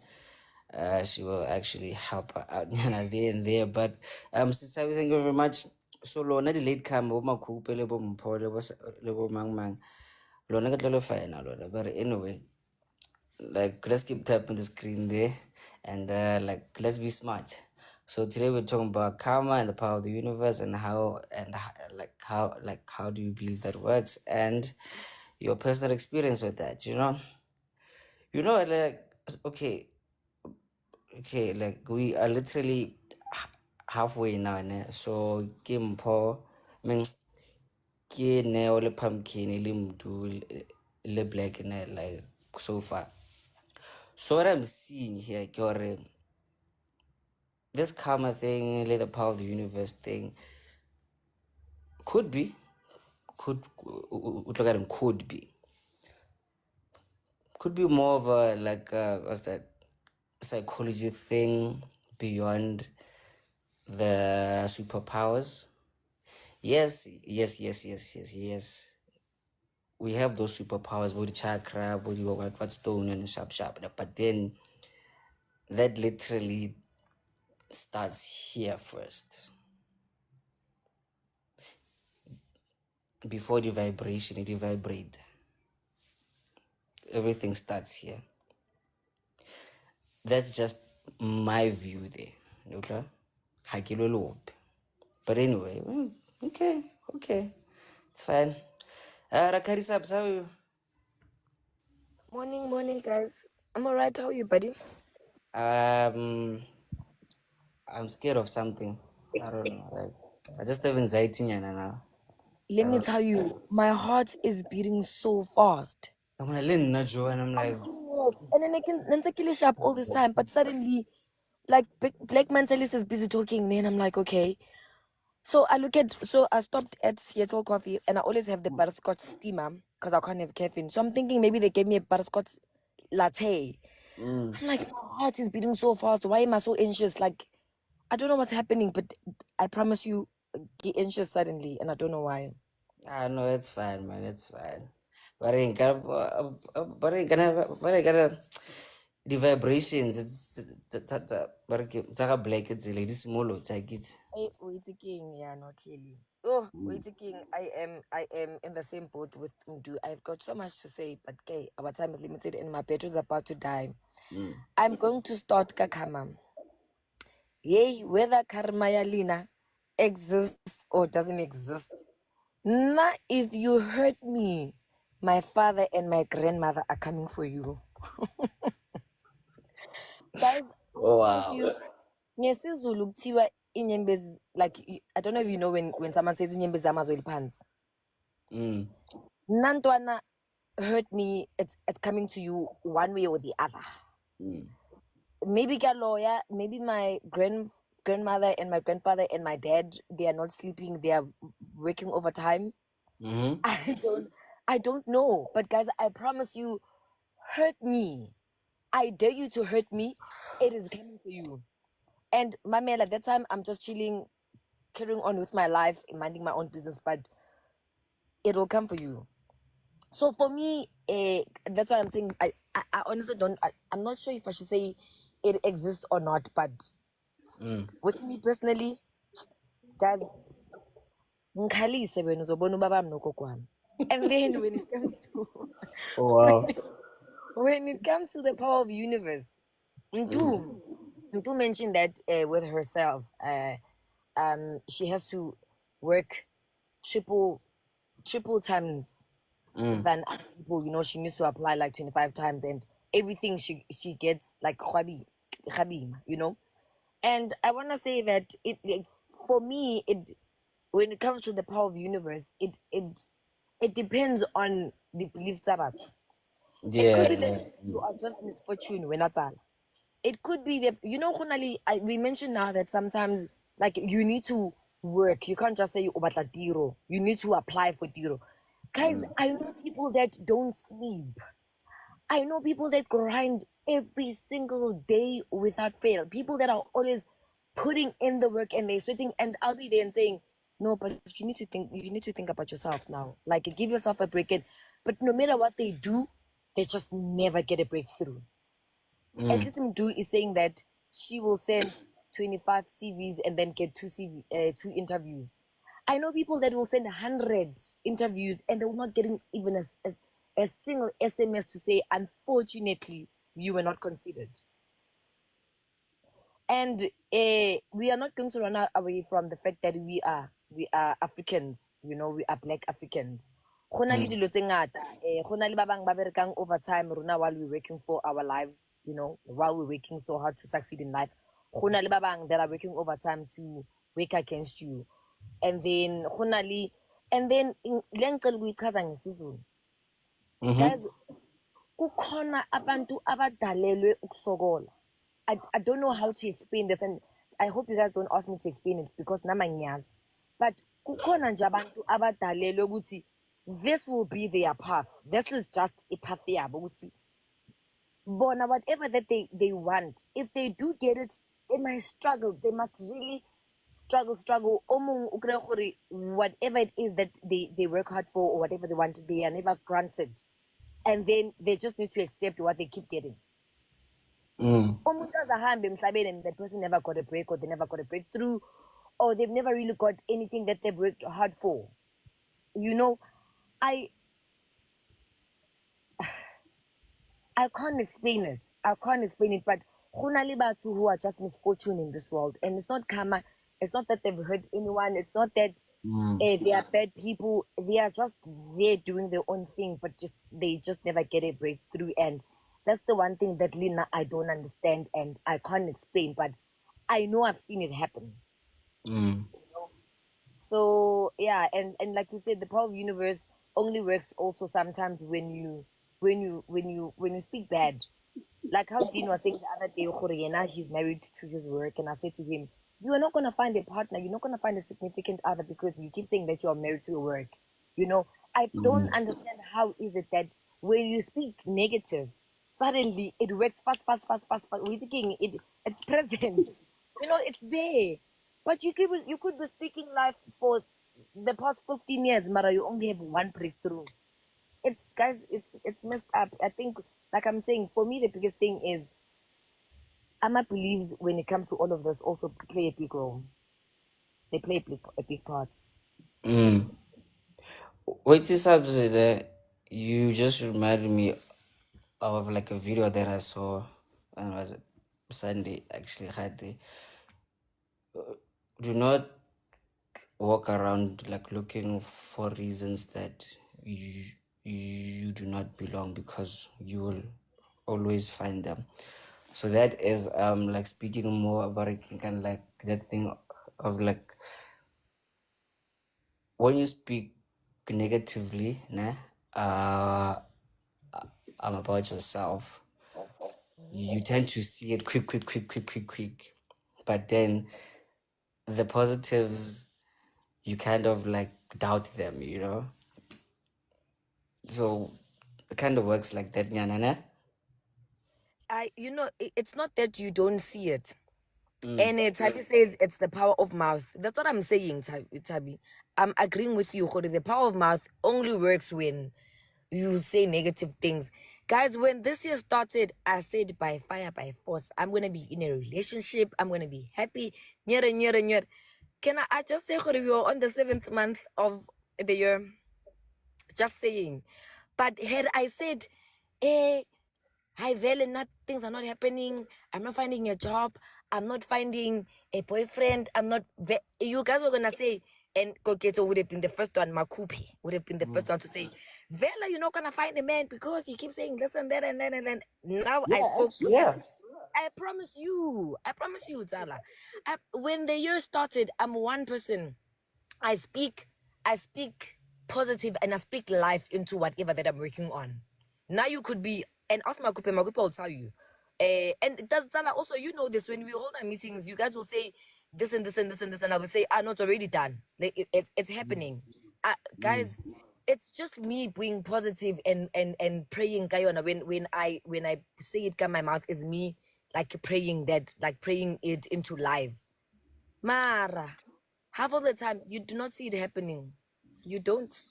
she will actually help her out there and there. But sister, thank you very much. So lona the late come over makupe lebo mpo lebo mang lona katlolo fine lona. But anyway, like let's keep tapping the screen there, and like let's be smart. So today we're talking about karma and the power of the universe, and how do you believe that works, and your personal experience with that. Like okay, like we are literally halfway now, ne? So Kimpo, I mean, ke ne ole pumpkin le mdu le black ne, like so far. So what I'm seeing here, Kyore, this karma thing, the power of the universe thing, could be more of a like what's that psychology thing beyond the superpowers. Yes. We have those superpowers, body chakra, body what stone and sharp. But then that literally starts here first. Before the vibration, it vibrate. Everything starts here. That's just my view there. Okay? But anyway, okay. It's fine. Rakari Sabs, how are you? Morning, guys. I'm alright. How are you, buddy? I'm scared of something. I don't know. Like I just have anxiety now. Let me tell you, my heart is beating so fast. I'm gonna lean Najo and I'm like, And then I can kill sharp all this time, but suddenly, like Black Mentalist is busy talking, then I'm like, okay. So I stopped at Seattle Coffee, and I always have the butterscotch steamer because I can't have caffeine. So I'm thinking maybe they gave me a butterscotch latte. I'm like, my heart is beating so fast. Why am I so anxious? Like, I don't know what's happening, but I promise you, get anxious suddenly, and I don't know why. no, it's fine, man. It's fine. But I ain't gonna the vibrations. It's black. It's like this small. It's like it. Hey, wait king, yeah, not really. Oh, wait king, I am in the same boat with Ndu. I've got so much to say, but okay, our time is limited and my battery's about to die. I'm going to start kakama. Yay, whether karma yalina exists or doesn't exist. Nah, if you hurt me, my father and my grandmother are coming for you. Guys, Oh, I promise wow. you, ngesizulu kuthiwa inyembezi, like I don't know if you know when someone says inyembezi zamazwe pants. Nantwana hurt me, it's coming to you one way or the other. Maybe get lawyer, maybe my grandmother and my grandfather and my dad, they are not sleeping, they are working overtime. Mm-hmm. I don't know. But guys, I promise you, hurt me. I dare you to hurt me. It is coming for you. And my man, at that time, I'm just chilling, carrying on with my life, minding my own business, but it will come for you. So for me, that's why I'm saying I honestly don't. I'm not sure if I should say it exists or not, but with me personally, guys, ngikhalise wena uzobona ubaba nogogo wami. And then when it comes to Oh when wow. when it comes to the power of the universe, Ntu mentioned that with herself, she has to work triple times than other people. You know, she needs to apply like 25 times, and everything she gets like khabima, you know. And I want to say that for me, it when it comes to the power of the universe, it depends on the beliefs about. It could Yeah, be yeah. that you are just misfortune when that's all. It could be that, you know, Khonali, we mentioned now that sometimes like you need to work. You can't just say you obatla tiro. You need to apply for tiro. Guys, I know people that don't sleep. I know people that grind every single day without fail. People that are always putting in the work and they're sweating, and I'll be there and saying, no, but you need to think about yourself now. Like give yourself a break. But no matter what they do, they just never get a breakthrough. At least Mdu is saying that she will send 25 CVs and then get two interviews. I know people that will send 100 interviews and they will not getting even a single SMS to say, unfortunately, you were not considered. And we are not going to run away from the fact that we are Africans. You know, we are Black Africans. Go na le dilo tse ngata. Go na le ba bang ba berekang overtime rona while we're working for our lives, you know, while we're working so hard to succeed in life. Go na le ba bang that are working overtime to work against you. And then go na le and then le ngicela ukuyichaza ngesizulu. Guys, kukhona abantu abadalelwe ukusokola. I don't know how to explain this, and I hope you guys don't ask me to explain it because namangiyazi. But kukhona nje abantu abadalelwe ukuthi this will be their path. This is just a path yabo ukuthi bona whatever that they want, if they do get it, they must struggle. They must really struggle. Whatever it is that they work hard for or whatever they want, they are never granted. And then they just need to accept what they keep getting. Umuntu azahambe emhlabeni and that person never got a break or they never got a breakthrough or they've never really got anything that they've worked hard for. You know, I can't explain it. But go na le batho who are just misfortune in this world, and it's not karma. It's not that they've hurt anyone. It's not that they are bad people. They are just there doing their own thing, but they just never get a breakthrough. And that's the one thing that Lina I don't understand and I can't explain, but I know I've seen it happen. So yeah, and like you said, the power of the universe only works also sometimes when you speak bad. Like how Dean was saying the other day, Khoriena, he's married to his work, and I said to him, you are not gonna find a partner, you're not gonna find a significant other because you keep saying that you are married to your work. You know, I don't understand how is it that when you speak negative, suddenly it works fast. We're thinking it's present. You know, it's there. But you could be speaking life for the past 15 years, Mara, you only have one breakthrough. It's guys, it's messed up. I think, like I'm saying, for me the biggest thing is Amma believes when it comes to all of this also play a big role. They play a big part. Wait, you just reminded me of like a video that I saw, and was it Sunday actually had the do not walk around like looking for reasons that you do not belong, because you will always find them. So that is like speaking more about it, kind of like that thing of like when you speak negatively, nah, about yourself, you tend to see it quick. But then the positives, you kind of like doubt them, you know? So it kind of works like that, nyana, ne? It's not that you don't see it. And Tabi says it's the power of mouth. That's what I'm saying, Tabi. I'm agreeing with you, Khori. The power of mouth only works when you say negative things. Guys, when this year started, I said by fire, by force, I'm going to be in a relationship. I'm going to be happy. Nyere, nyere, nyere. Can I just say, Khori, we are on the 7th month of the year? Just saying. But had I said, hi Velen, things are not happening, I'm not finding a job, I'm not finding a boyfriend, you guys were gonna say, and Koketo would have been the first one, Makupi would have been the first one to say, Vela, you're not gonna find a man because you keep saying this and that and then and then. Now I spoke. Yeah. I promise you, Zala. When the year started, I'm one person. I speak positive and I speak life into whatever that I'm working on. Now you could be, and ask Makupe will tell you. And it does, Zala, also, you know this, when we hold our meetings, you guys will say this and this and this and this, and I will say, no, it's already done. Like it's happening. Guys, it's just me being positive and praying, Kayona. When I say it come my mouth, is me like praying it into life. Mara, half of the time you do not see it happening. You don't.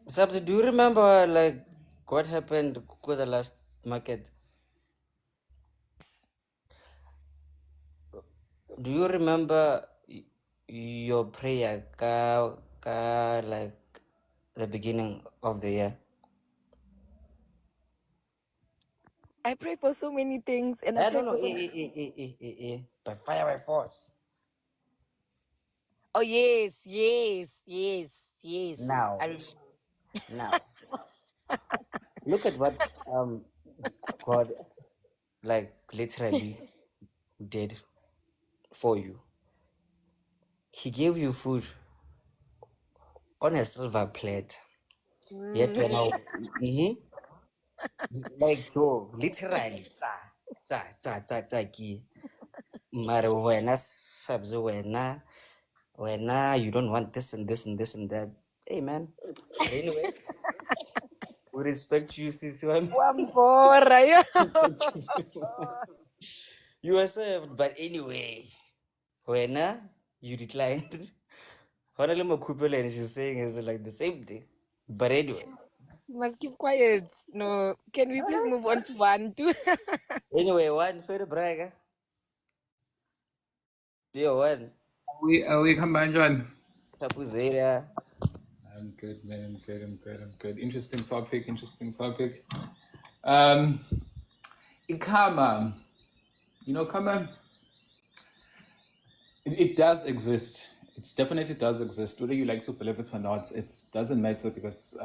Sabzi, do you remember like what happened with the last market? Do you remember your prayer like the beginning of the year? I pray for so many things, and I I pray don't know. for so. By fire, by force. Oh yes, yes, yes, yes. Now, look at what God like literally did for you. He gave you food on a silver plate. Yet when I, like Joe, literally, ki. Mara wena sabzi wena you don't want this and this and this and that. Hey man. But anyway, we respect you, sis. Wambora, yeah. You were served, but anyway, when you declined, Honolulu Kupele and she's saying is like the same thing. But anyway, You must keep quiet. No, can we please move on to 1, 2? one for the bragger. Dear one, Are we come John? Tapuzera. I'm good, man. I'm good. Interesting topic. Karma. Karma, it does exist. It definitely does exist. Whether you like to believe it or not, it doesn't matter because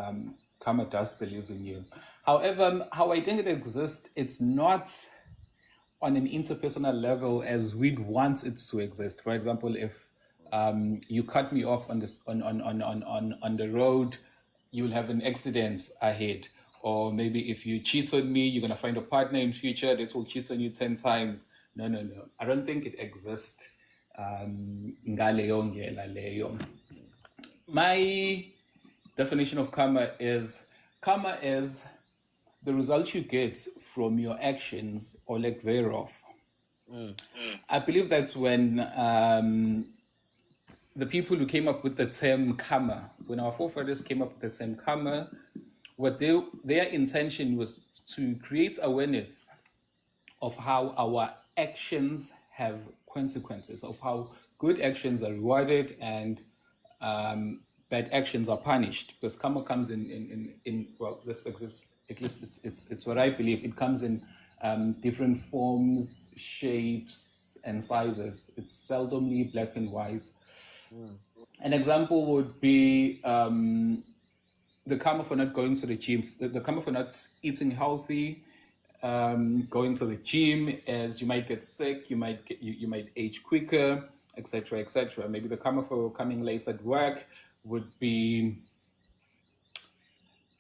karma does believe in you. However, how I think it exists, it's not on an interpersonal level as we'd want it to exist. For example, if you cut me off on this on the road, you'll have an accident ahead. Or maybe if you cheat on me, you're gonna find a partner in future that will cheat on you 10 times. No. I don't think it exists. Ngaleyo ndlela leyo. My definition of karma is the result you get from your actions or lack thereof. I believe that's when the people who came up with the term karma, when our forefathers came up with the term karma, what their intention was to create awareness of how our actions have consequences, of how good actions are rewarded and bad actions are punished. Because karma comes in well, this exists, at least it's what I believe. It comes in different forms, shapes, and sizes. It's seldomly black and white. An example would be the karma for not going to the gym, the karma for not eating healthy, going to the gym, as you might get sick, you might age quicker, etc., etc. Maybe the karma for coming late at work would be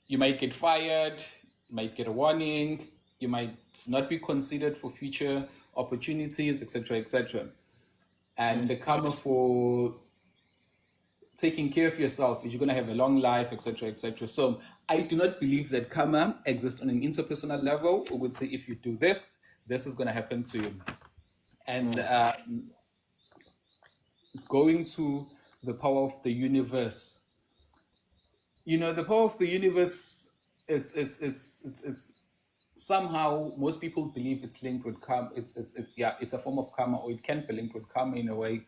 you might get fired, you might get a warning, you might not be considered for future opportunities, etc., etc. And the karma for taking care of yourself, you're going to have a long life, etc., etc. So I do not believe that karma exists on an interpersonal level. We would say if you do this, this is going to happen to you. And going to the power of the universe, the power of the universe, it's somehow most people believe it's linked with karma. It's a form of karma, or it can be linked with karma in a way.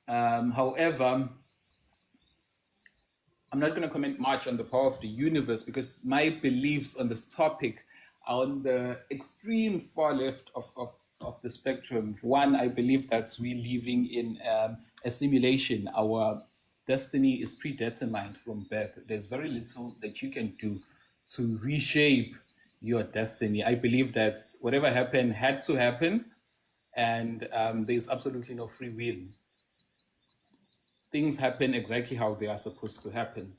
However, I'm not going to comment much on the power of the universe because my beliefs on this topic are on the extreme far left of the spectrum. One, I believe that we're living in a simulation. Our destiny is predetermined from birth. There's very little that you can do to reshape your destiny. I believe that whatever happened had to happen, and there's absolutely no free will. Things happen exactly how they are supposed to happen.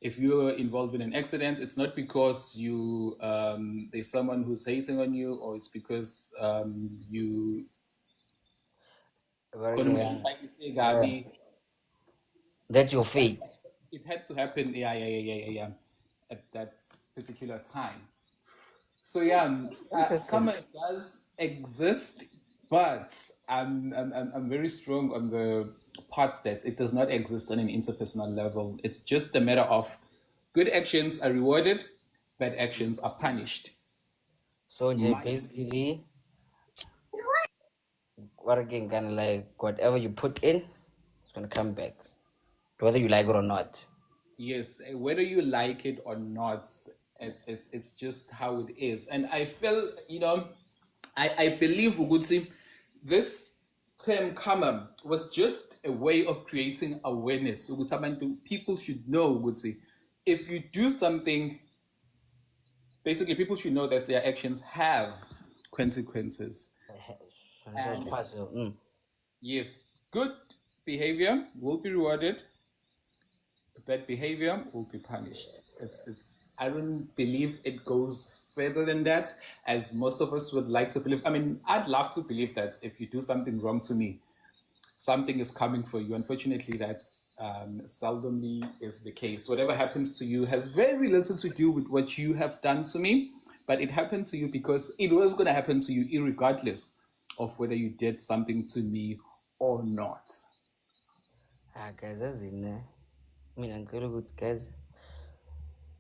If you're involved in an accident, it's not because you there's someone who's hating on you, or it's because you That's your fate. It had to happen. Yeah. At that particular time. So karma does exist, but I'm very strong on the parts that it does not exist on an interpersonal level. It's just a matter of good actions are rewarded, bad actions are punished. So basically, what again, kind of like whatever you put in, it's gonna come back, whether you like it or not. Yes, whether you like it or not, it's just how it is. And I feel, I believe Uguti, this term karma was just a way of creating awareness. People should know, Uguti, if you do something, basically people should know that their actions have consequences. Yes, good behavior will be rewarded, bad behavior will be punished. I don't believe it goes further than that, as most of us would like to believe. I mean, I'd love to believe that if you do something wrong to me, something is coming for you. Unfortunately, that's seldomly is the case. Whatever happens to you has very little to do with what you have done to me, but it happened to you because it was going to happen to you irregardless of whether you did something to me or not. Guys, mina ngicela ukuthi guys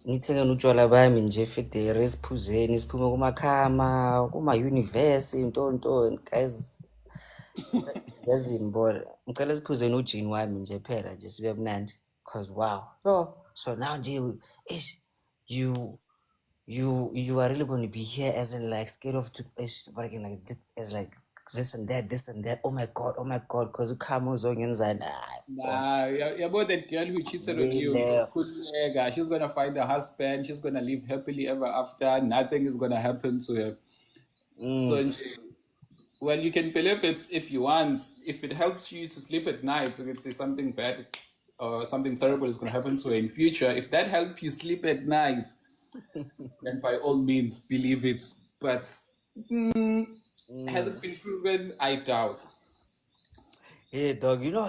nithenge utshwala bami nje federe siphuzeni siphume kumakhama kuma-universe ntontoni guys. Yazini bona ngicela siphuzeni ujini wami nje phela nje sibe mnandi because wow. So now nje you are really going to be here as in like scared of what again, like this, as like this and that. Oh my god, because ukhama uzongenzani. About that girl who cheated on you, she's gonna find a husband, she's gonna live happily ever after, nothing is gonna happen to her. So well, you can believe it if you want. If it helps you to sleep at night, so you can say something bad or something terrible is gonna happen to her in future. If that helps you sleep at night, then by all means believe it. But has it been proven? I doubt. Hey dog, you know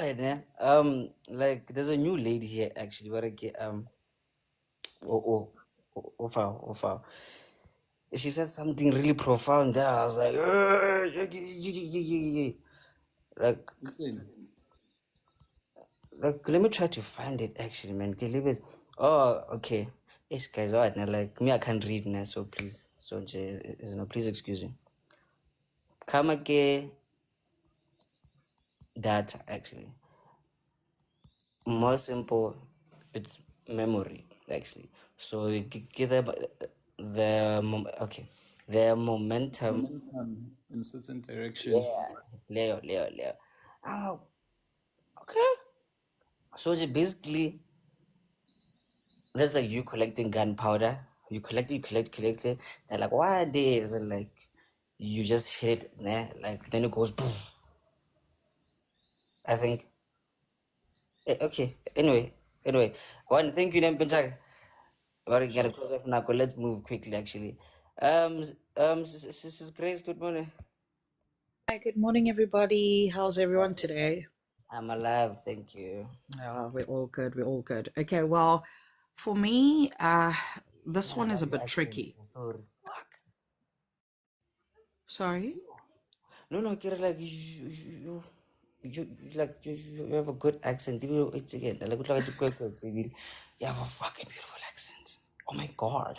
like there's a new lady here actually, but I get Ofa. She said something really profound there. I was like, like let me try to find it actually, man. Okay, leave it. Oh, okay. Yes, guys, what now? Like me, I can't read now, so please, please excuse me. Kamake data actually. More simple, it's memory actually. So you give them the momentum in a certain direction. Yeah, Leo. Oh, okay. So basically, that's like you collecting gunpowder. You collect it. They're like, why this? And like, you just hit it, nah? Like then it goes boom. I think. Okay. Anyway. One, thank you, Nempinchak. Let's move quickly. Actually, Grace. Good morning. Hi, good morning, everybody. How's everyone today? I'm alive, thank you. Oh, we're all good. We're all good. Okay, well, for me, this one is a Your bit accent. tricky. Sorry. Fuck. Sorry? No, Kira, like you have a good accent. It's again like you have a fucking beautiful accent. Oh my god.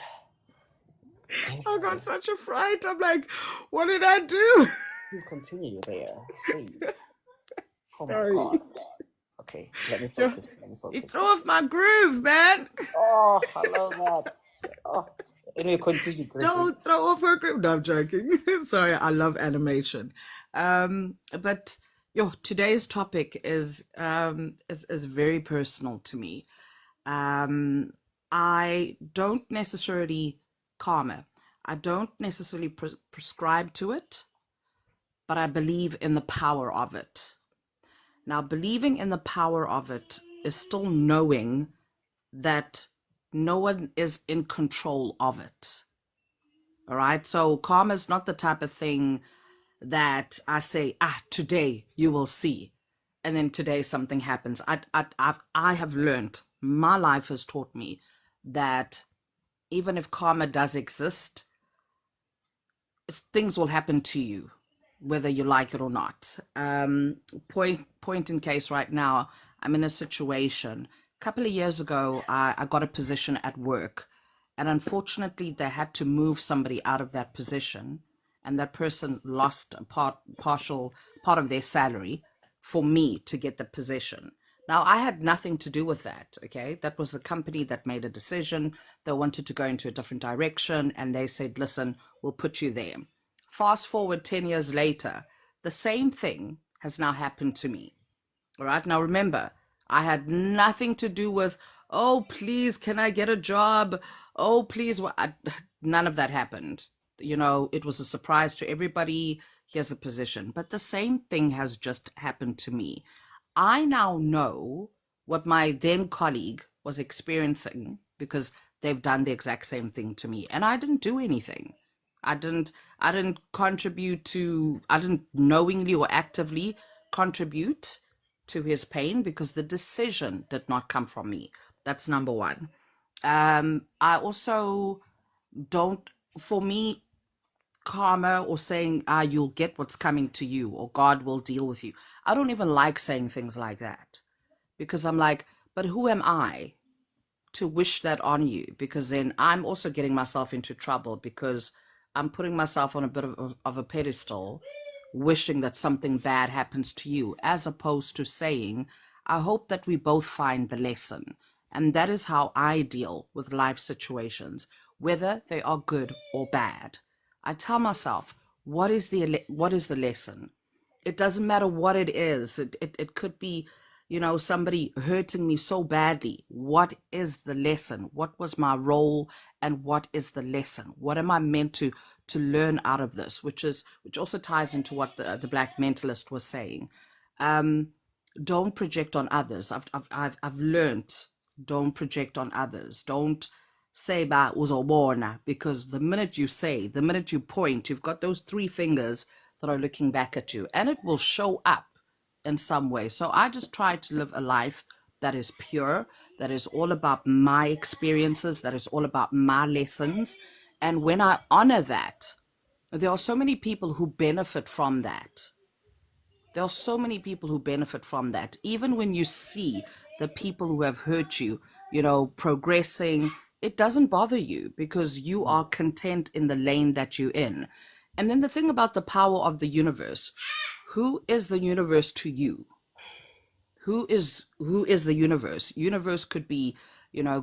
I got such a fright. I'm like, what did I do? Please continue there, please. Oh my Sorry. god. Okay, let me Yeah, focus. Let me it focus. threw off my groove, man. Oh, I love that. Oh, anyway, continue, Griffin. Don't throw off her groove. No, I'm joking. Sorry, I love animation. But today's topic is very personal to me. I don't necessarily karma. I don't necessarily prescribe to it, but I believe in the power of it. Now, believing in the power of it is still knowing that no one is in control of it. All right. So karma is not the type of thing that I say, today you will see. And then today something happens. I have learned, my life has taught me that even if karma does exist, things will happen to you, whether you like it or not. Point in case right now, I'm in a situation. A couple of years ago, I got a position at work, and unfortunately, they had to move somebody out of that position, and that person lost a partial part of their salary for me to get the position. Now, I had nothing to do with that, okay? That was the company that made a decision. They wanted to go into a different direction, and they said, listen, we'll put you there. Fast forward 10 years later, the same thing has now happened to me. All right. Now, remember, I had nothing to do with, oh, please, can I get a job? Oh, please. None of that happened. It was a surprise to everybody. Here's a position. But the same thing has just happened to me. I now know what my then colleague was experiencing because they've done the exact same thing to me. And I didn't do anything. I didn't I didn't knowingly or actively contribute to his pain because the decision did not come from me. That's number one. I also don't, for me, karma or saying, you'll get what's coming to you or God will deal with you. I don't even like saying things like that because I'm like, but who am I to wish that on you? Because then I'm also getting myself into trouble because I'm putting myself on a bit of a pedestal, wishing that something bad happens to you, as opposed to saying, I hope that we both find the lesson. And that is how I deal with life situations, whether they are good or bad. I tell myself, what is the lesson? It doesn't matter what it is. It could be, somebody hurting me so badly. What is the lesson? What was my role and what is the lesson? What am I meant to learn out of this? Which also ties into what the Black mentalist was saying. Don't project on others. I've learned, don't project on others. Don't say ba uzobona, because the minute you point, you've got those three fingers that are looking back at you, and it will show up in some way. So I just try to live a life that is pure, that is all about my experiences, that is all about my lessons. And when I honor that, there are so many people who benefit from that. There are so many people who benefit from that. Even when you see the people who have hurt you, progressing, it doesn't bother you because you are content in the lane that you're in. And then the thing about the power of the universe, who is the universe to you? Who is the universe? Universe could be,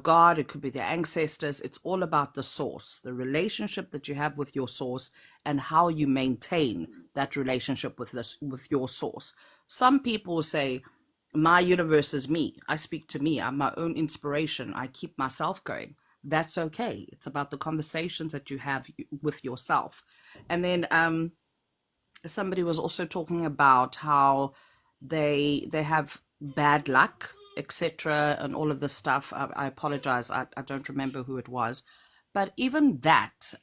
God, it could be the ancestors. It's all about the source, the relationship that you have with your source, and how you maintain that relationship with your source. Some people say, my universe is me. I speak to me. I'm my own inspiration. I keep myself going. That's okay. It's about the conversations that you have with yourself. And then somebody was also talking about how they have bad luck, etc., and all of this stuff. I apologize, I don't remember who it was, but even that,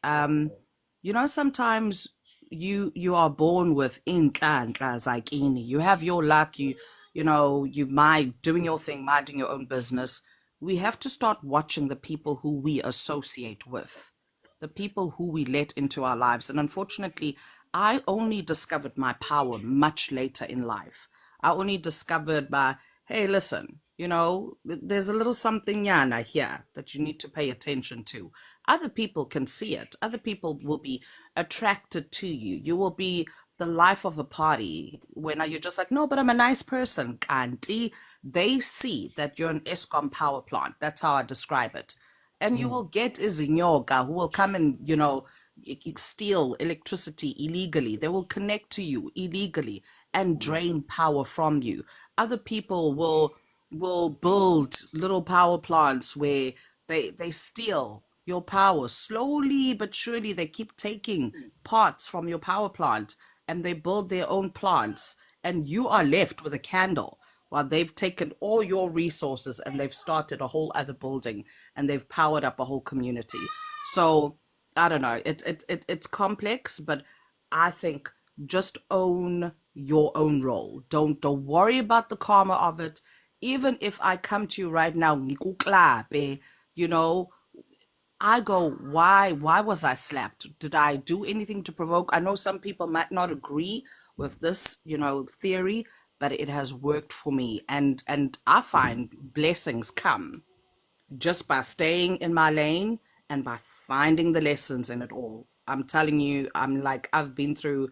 sometimes you are born with inkla zakini. You have your luck. you mind doing your thing, minding your own business. We have to start watching the people who we associate with, the people who we let into our lives. And unfortunately, I only discovered my power much later in life. I only discovered by, hey, listen, there's a little something yana here that you need to pay attention to. Other people can see it. Other people will be attracted to you. You will be the life of a party when you're just like, no, but I'm a nice person. Kanti, they see that you're an ESCOM power plant. That's how I describe it. And you will get izinyoka who will come and, steal electricity illegally. They will connect to you illegally and drain power from you. Other people will build little power plants where they steal your power slowly but surely. They keep taking parts from your power plant and they build their own plants, and you are left with a candle while they've taken all your resources and they've started a whole other building and they've powered up a whole community. So I don't know, it's complex, but I think just own your own role. Don't worry about the karma of it. Even if I come to you right now, ngikuklape, I go, why was I slapped? Did I do anything to provoke? I know some people might not agree with this, theory, but it has worked for me. And I find blessings come just by staying in my lane and by finding the lessons in it all. I'm telling you, I've been through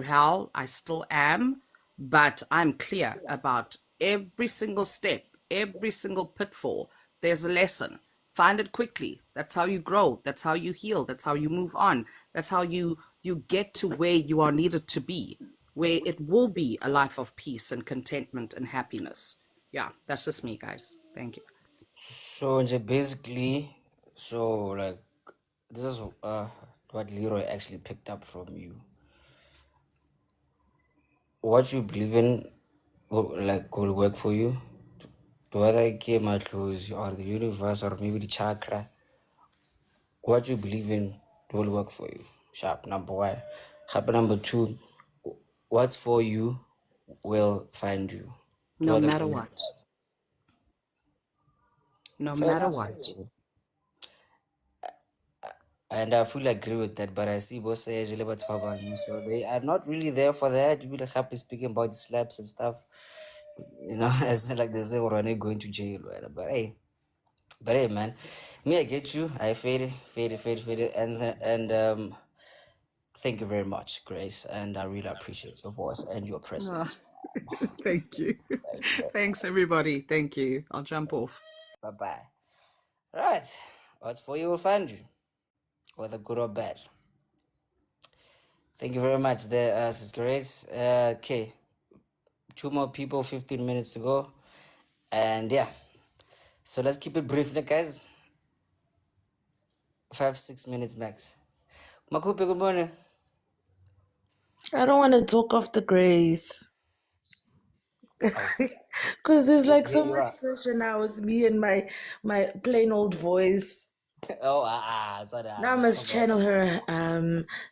hell. I still am, but I'm clear about every single step, every single pitfall. There's a lesson. Find it quickly. That's how you grow. That's how you heal. That's how you move on. That's how you get to where you are needed to be, where it will be a life of peace and contentment and happiness. Yeah, that's just me, guys. Thank you. So basically, so like this is what Leroy actually picked up from you. What you believe in will work for you. Whether it came out close or the universe or maybe the chakra, what you believe in will work for you. Sharp number one. Sharp number two, what's for you will find you. No matter what. No Fair matter enough. what. And I fully agree with that, but I see both sides about you, so they are not really there for that. You will happy speaking about slaps and stuff. It's not like they say we're going to jail, right? But hey, man, me, I get you. I fade it, and thank you very much, Grace, and I really appreciate your voice and your presence. Thank you. Thank you very Thanks, everybody. Thank you. I'll jump off. much. Bye bye. Right, what's for you will find you, whether good or bad. Thank you very much, there, Sis Grace. Okay, 2 more people, 15 minutes to go, and yeah. So let's keep it brief, guys. 5-6 minutes max. Makupe, good morning. I don't want to talk off the grace. Oh, Because there's like here so you much are. pressure now. It's me and my plain old voice. Oh, sorry. Now I must channel her.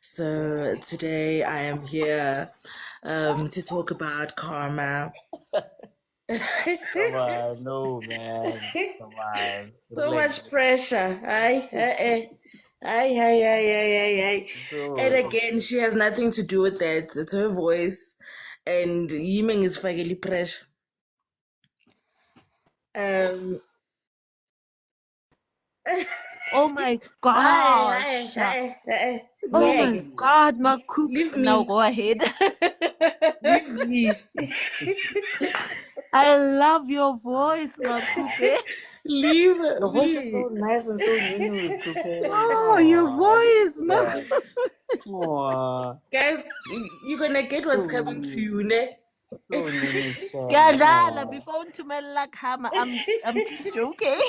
So today I am here to talk about karma. Come on, no, man. Come on. So Relax. much pressure. Ay. And So, again, she has nothing to do with that. It's her voice. And Yiming is fagily pressure. Um Oh my Hi, gosh. Oh yeah, my God, Makup. leave Now me, go ahead. leave me, I love your voice, Makupe. leave your voice is me. so nice and so news, Kupe. Oh, your Oh, this is voice, bad. Oh, Guys, you're gonna get what's so coming to news. you, ne? So news, Sham. Gadala, Oh. before Untumela Kama, I'm just joking.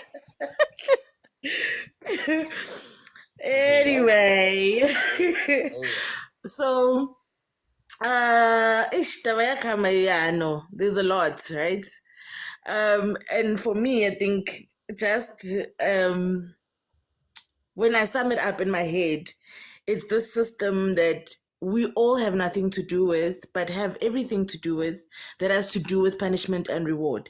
Anyway, Hey. so taba ya karma, yeah, no, there's a lot, right? And for me, I think just when I sum it up in my head, it's this system that we all have nothing to do with, but have everything to do with, that has to do with punishment and reward.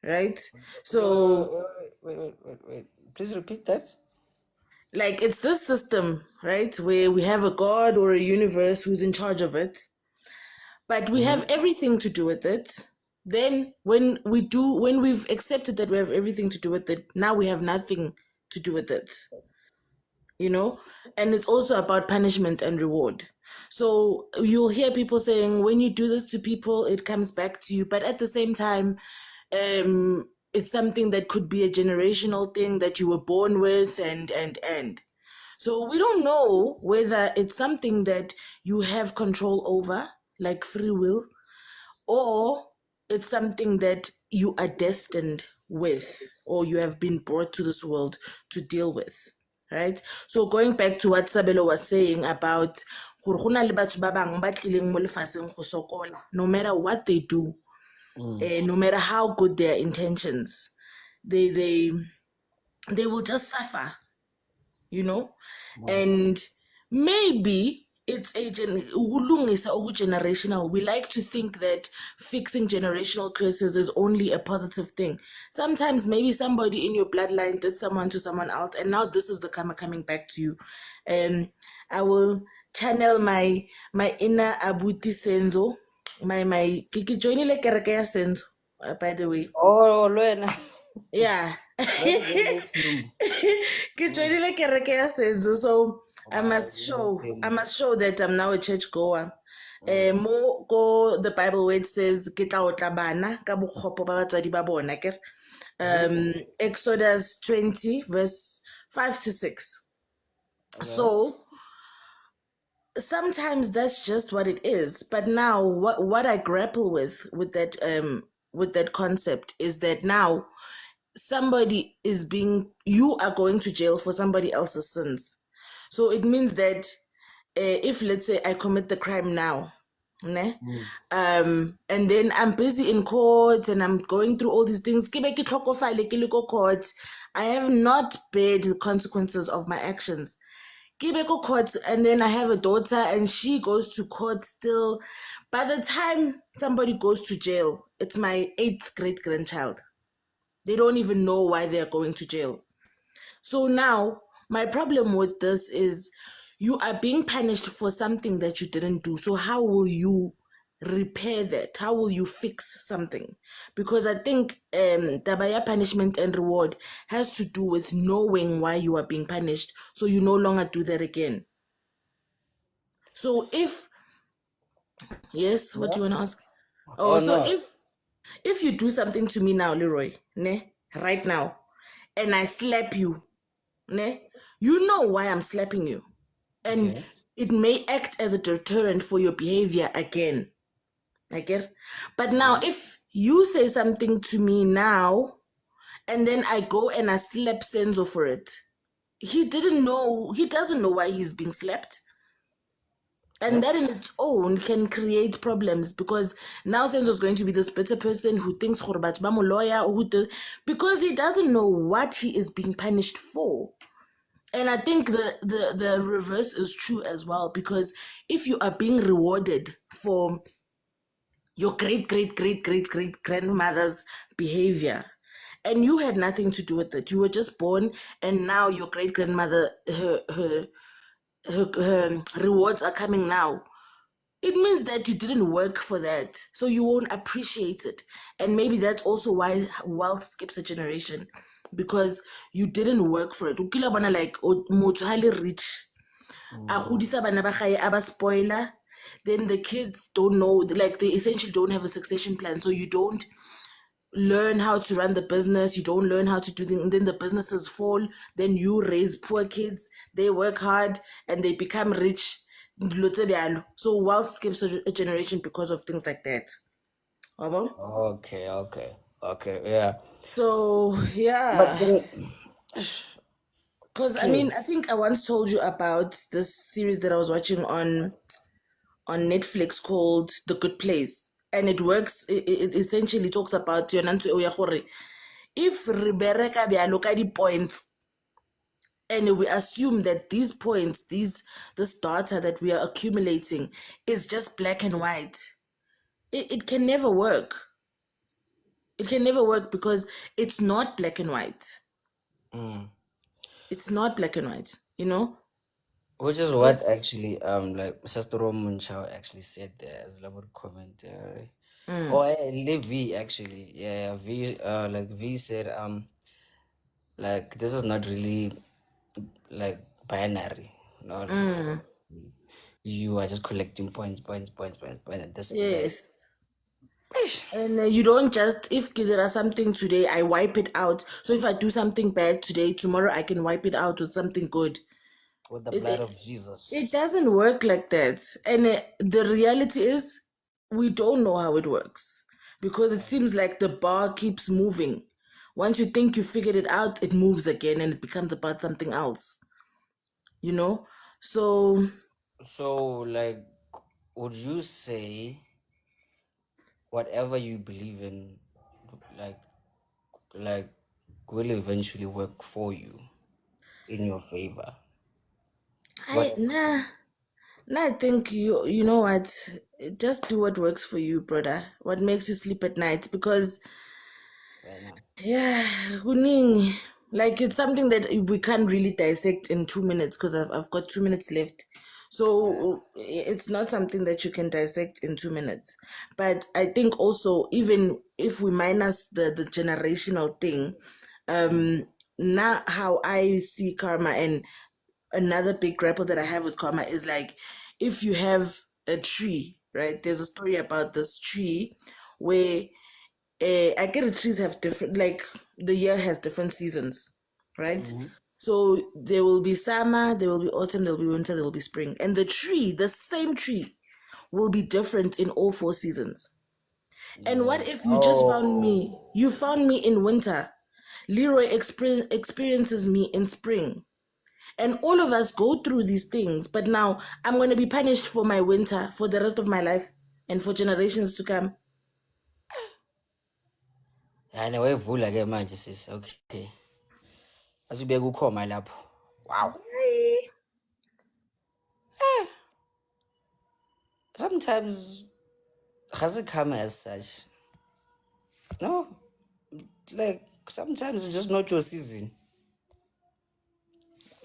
Right? So, Wait. Please repeat that. like, it's this system, right, where we have a God or a universe who's in charge of it, but we have everything to do with it. Then, when we've accepted that we have everything to do with it, now we have nothing to do with it. And it's also about punishment and reward. So you'll hear people saying, when you do this to people, it comes back to you. But at the same time, it's something that could be a generational thing that you were born with, and so we don't know whether it's something that you have control over, like free will, or it's something that you are destined with, or you have been brought to this world to deal with. Right? So going back to what Sabelo was saying about gore go na le batho ba bangwe ba tlileng mo lefatsheng go sokola, no matter what they do, no matter how good their intentions, they will just suffer, and maybe it's generational. We like to think that fixing generational curses is only a positive thing. Sometimes maybe somebody in your bloodline did someone to someone else, and now this is the karma coming back to you. I will channel my inner Abuti Senzo, my ke joinile kereke ya Senzo, by the way. Oh, Luena. Yeah. Ke joinile kereke ya Senzo, so I must show that I'm now a church goer. Mo go the Bible where it says ke tla otla bana ka bokgopo ba batswadi ba bona ke Exodus 20 verse 5 to 6. So sometimes that's just what it is. But now what I grapple with that concept is that now you are going to jail for somebody else's sins. So it means that if, let's say, I commit the crime now, and then I'm busy in court and I'm going through all these things, I have not paid the consequences of my actions. Court, and then I have a daughter and she goes to court still. By the time somebody goes to jail, it's my 8th great grandchild. They don't even know why they're going to jail. So now, my problem with this is you are being punished for something that you didn't do. So how will you repair that? How will you fix something? Because I think Tabaya punishment and reward has to do with knowing why you are being punished, so you no longer do that again. So yes, what do you want to ask? If you do something to me now, Leroy, right now, and I slap you, you know why I'm slapping you. And it may act as a deterrent for your behavior again. I get. But now, if you say something to me now, and then I go and I slap Senzo for it, he doesn't know why he's being slapped. And that in its own can create problems, because now Senzo's going to be this bitter person who thinks lawyer, because he doesn't know what he is being punished for. And I think the reverse is true as well, because if you are being rewarded for your great grandmother's behavior and you had nothing to do with it, you were just born, and now your great grandmother, her rewards are coming now, it means that you didn't work for that, so you won't appreciate it. And maybe that's also why wealth skips a generation, because you didn't work for it. Ukila bana like motho ha le rich, a godisa bana ba gae a ba spoiler, then the kids don't know, like they essentially don't have a succession plan, so you don't learn how to run the business, you don't learn how to do things, and then the businesses fall, then you raise poor kids, they work hard and they become rich. So wealth skips a generation because of things like that. Okay, yeah. So yeah, because I mean, I think I once told you about this series that I was watching on Netflix called The Good Place, and it works. It essentially talks about if re bereka bjalo ka di points, and we assume that these points, this data that we are accumulating is just black and white. It can never work. It can never work because it's not black and white. It's not black and white, you know? Which is what actually like Sastro Munchao actually said there as a comment. Oh, V actually, yeah, V like V said like this is not really like binary. No, you are just collecting points, and this. Yes. And you don't just, if there are something today, I wipe it out. So if I do something bad today, tomorrow I can wipe it out with something good. With the It, blood it, of it Jesus. doesn't work like that. And the reality is, we don't know how it works because it seems like the bar keeps moving. Once you think you figured it out, it moves again and it becomes about something else, you know? So, So, like, would you say whatever you believe in, like, like, will eventually work for you in your favor? What? I think you know what, just do what works for you, brother. What makes you sleep at night? Because Fair enough. yeah, kuning, like it's something that we can't really dissect in 2 minutes because I've got 2 minutes left. So it's not something that you can dissect in 2 minutes. But I think also, even if we minus the generational thing, now how I see karma, and another big grapple that I have with karma is like, if you have a tree, right? There's a story about this tree where I get the trees have different, like the year has different seasons, right? So there will be summer, there will be autumn, there will be winter, there will be spring. And the tree, the same tree, will be different in all 4 seasons. And what Yeah. if you just found Oh. me? You found me in winter. Leroy experiences me in spring. And all of us go through these things. But now I'm going to be punished for my winter for the rest of my life and for generations to come. Anyway, vula ke manje sis. Okay. Asibeke ukhoma lapho. Wow. Bye. Sometimes has it come as such? No. Like sometimes it's just not your season.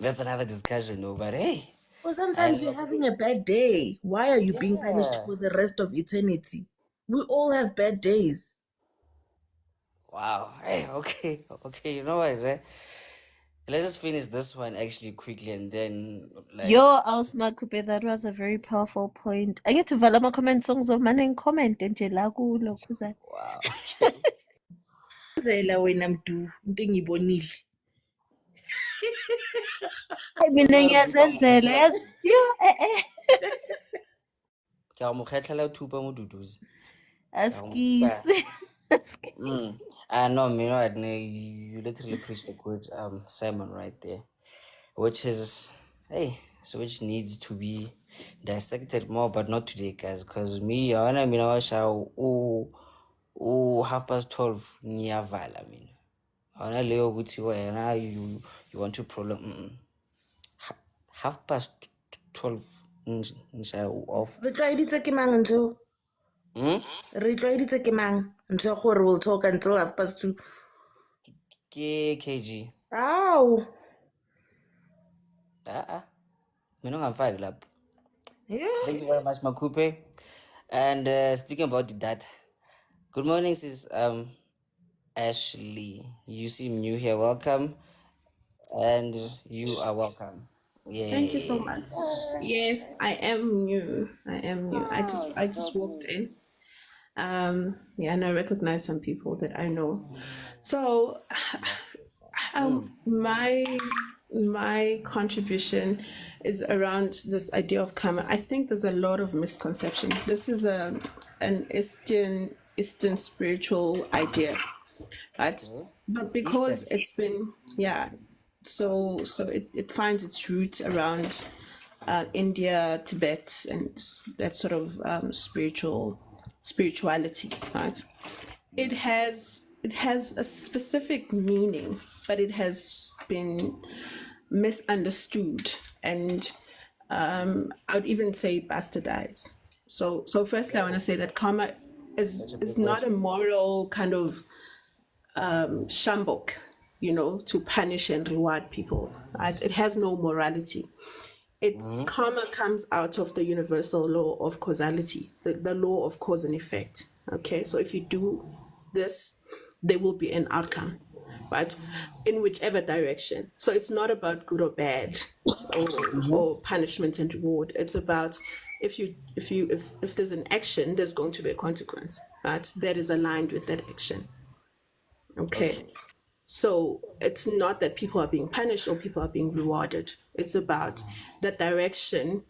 That's another discussion, though. But hey, Well, I sometimes you're know. having a bad day. Why are you being punished Yeah. for the rest of eternity? We all have bad days. Wow. Hey, okay. You know what? Let's just finish this one actually quickly, and then Yo, like, Ausma Kupe, that was a very powerful point. I get to vala my comment songs of man comment nje la kulo kuze. wow. Okay. Zela wena mdu, into engiyibonile. Hayi mina ngiyazenzela yazi. Yo, Ke a mo kgetlela thupa mo duduzi. Ke a mo thupa. askisi. No, you know what? You literally preached a good sermon right there, which is hey, so which needs to be dissected more, but not today, guys. Because me, I mean, I shall 12:30 ngiyavala mina. Awona leyo ukuthi wena you want to prolong 12:30 ngishaya off. Re tlwaeditse ke mang ntho? Re tlwaeditse ke mang? Ntho ya gore we'll talk until 2:30. Ke KG. Ow. Mina ungangifaki lapho. Yeah. Thank you very much, Makupe. And speaking about that, good morning, sis. Ashley, you seem new here. Welcome, and you are welcome. Thank you so Yeah. much. Yes, I am new. I just walked in. Yeah, and I recognize some people that I know. So my contribution is around this idea of karma. I think there's a lot of misconception. This is an Eastern spiritual idea, right? But because Eastern. it's been so it finds its roots around India, Tibet, and that sort of spirituality, right? It has a specific meaning, but it has been misunderstood and I would even say bastardized. So firstly, I want to say that karma is not a moral kind of shambok, to punish and reward people. Right? It has no morality. Its karma comes out of the universal law of causality, the law of cause and effect. Okay, so if you do this, there will be an outcome, right? In whichever direction. So it's not about good or bad, or punishment and reward. It's about if there's an action, there's going to be a consequence, right? That is aligned with that action. Okay. So it's not that people are being punished or people are being rewarded. It's about the direction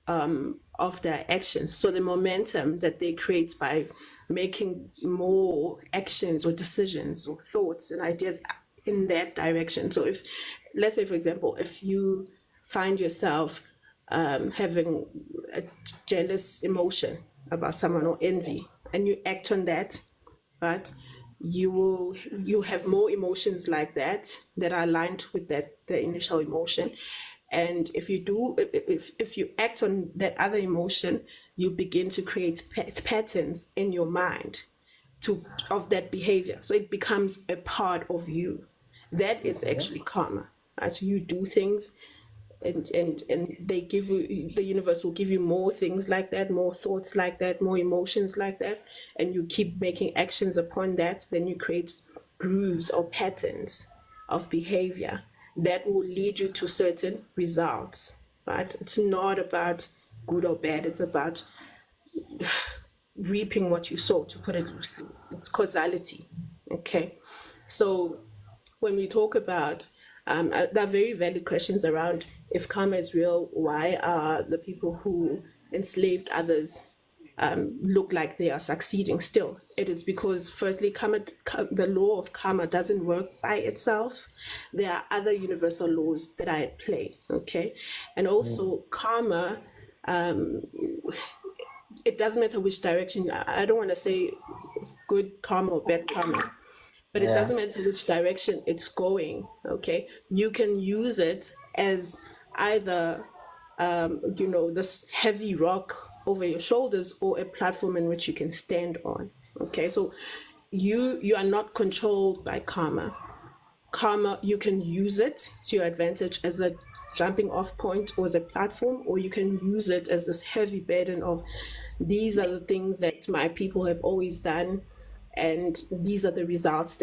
of their actions. So the momentum that they create by making more actions or decisions or thoughts and ideas in that direction. So if, let's say, for example, if you find yourself having a jealous emotion about someone or envy, and you act on that, right? You have more emotions like that are aligned with the initial emotion, and if you act on that other emotion, you begin to create patterns in your mind of that behavior, so it becomes a part of you. That is actually karma. As you do things, and they give you, the universe will give you more things like that, more thoughts like that, more emotions like that, and you keep making actions upon that, then you create grooves or patterns of behavior that will lead you to certain results, right? It's not about good or bad, it's about reaping what you sow, to put it loosely. It's causality. Okay, so when we talk about there are very valid questions around if karma is real, why are the people who enslaved others look like they are succeeding still? It is because, firstly, the law of karma doesn't work by itself. There are other universal laws that are at play, okay? And also, karma, it doesn't matter which direction. I don't want to say good karma or bad karma, but it doesn't matter which direction it's going, okay? You can use it as either, this heavy rock over your shoulders or a platform in which you can stand on, okay? So you are not controlled by karma. Karma, you can use it to your advantage as a jumping off point or as a platform, or you can use it as this heavy burden of, these are the things that my people have always done, and these are the results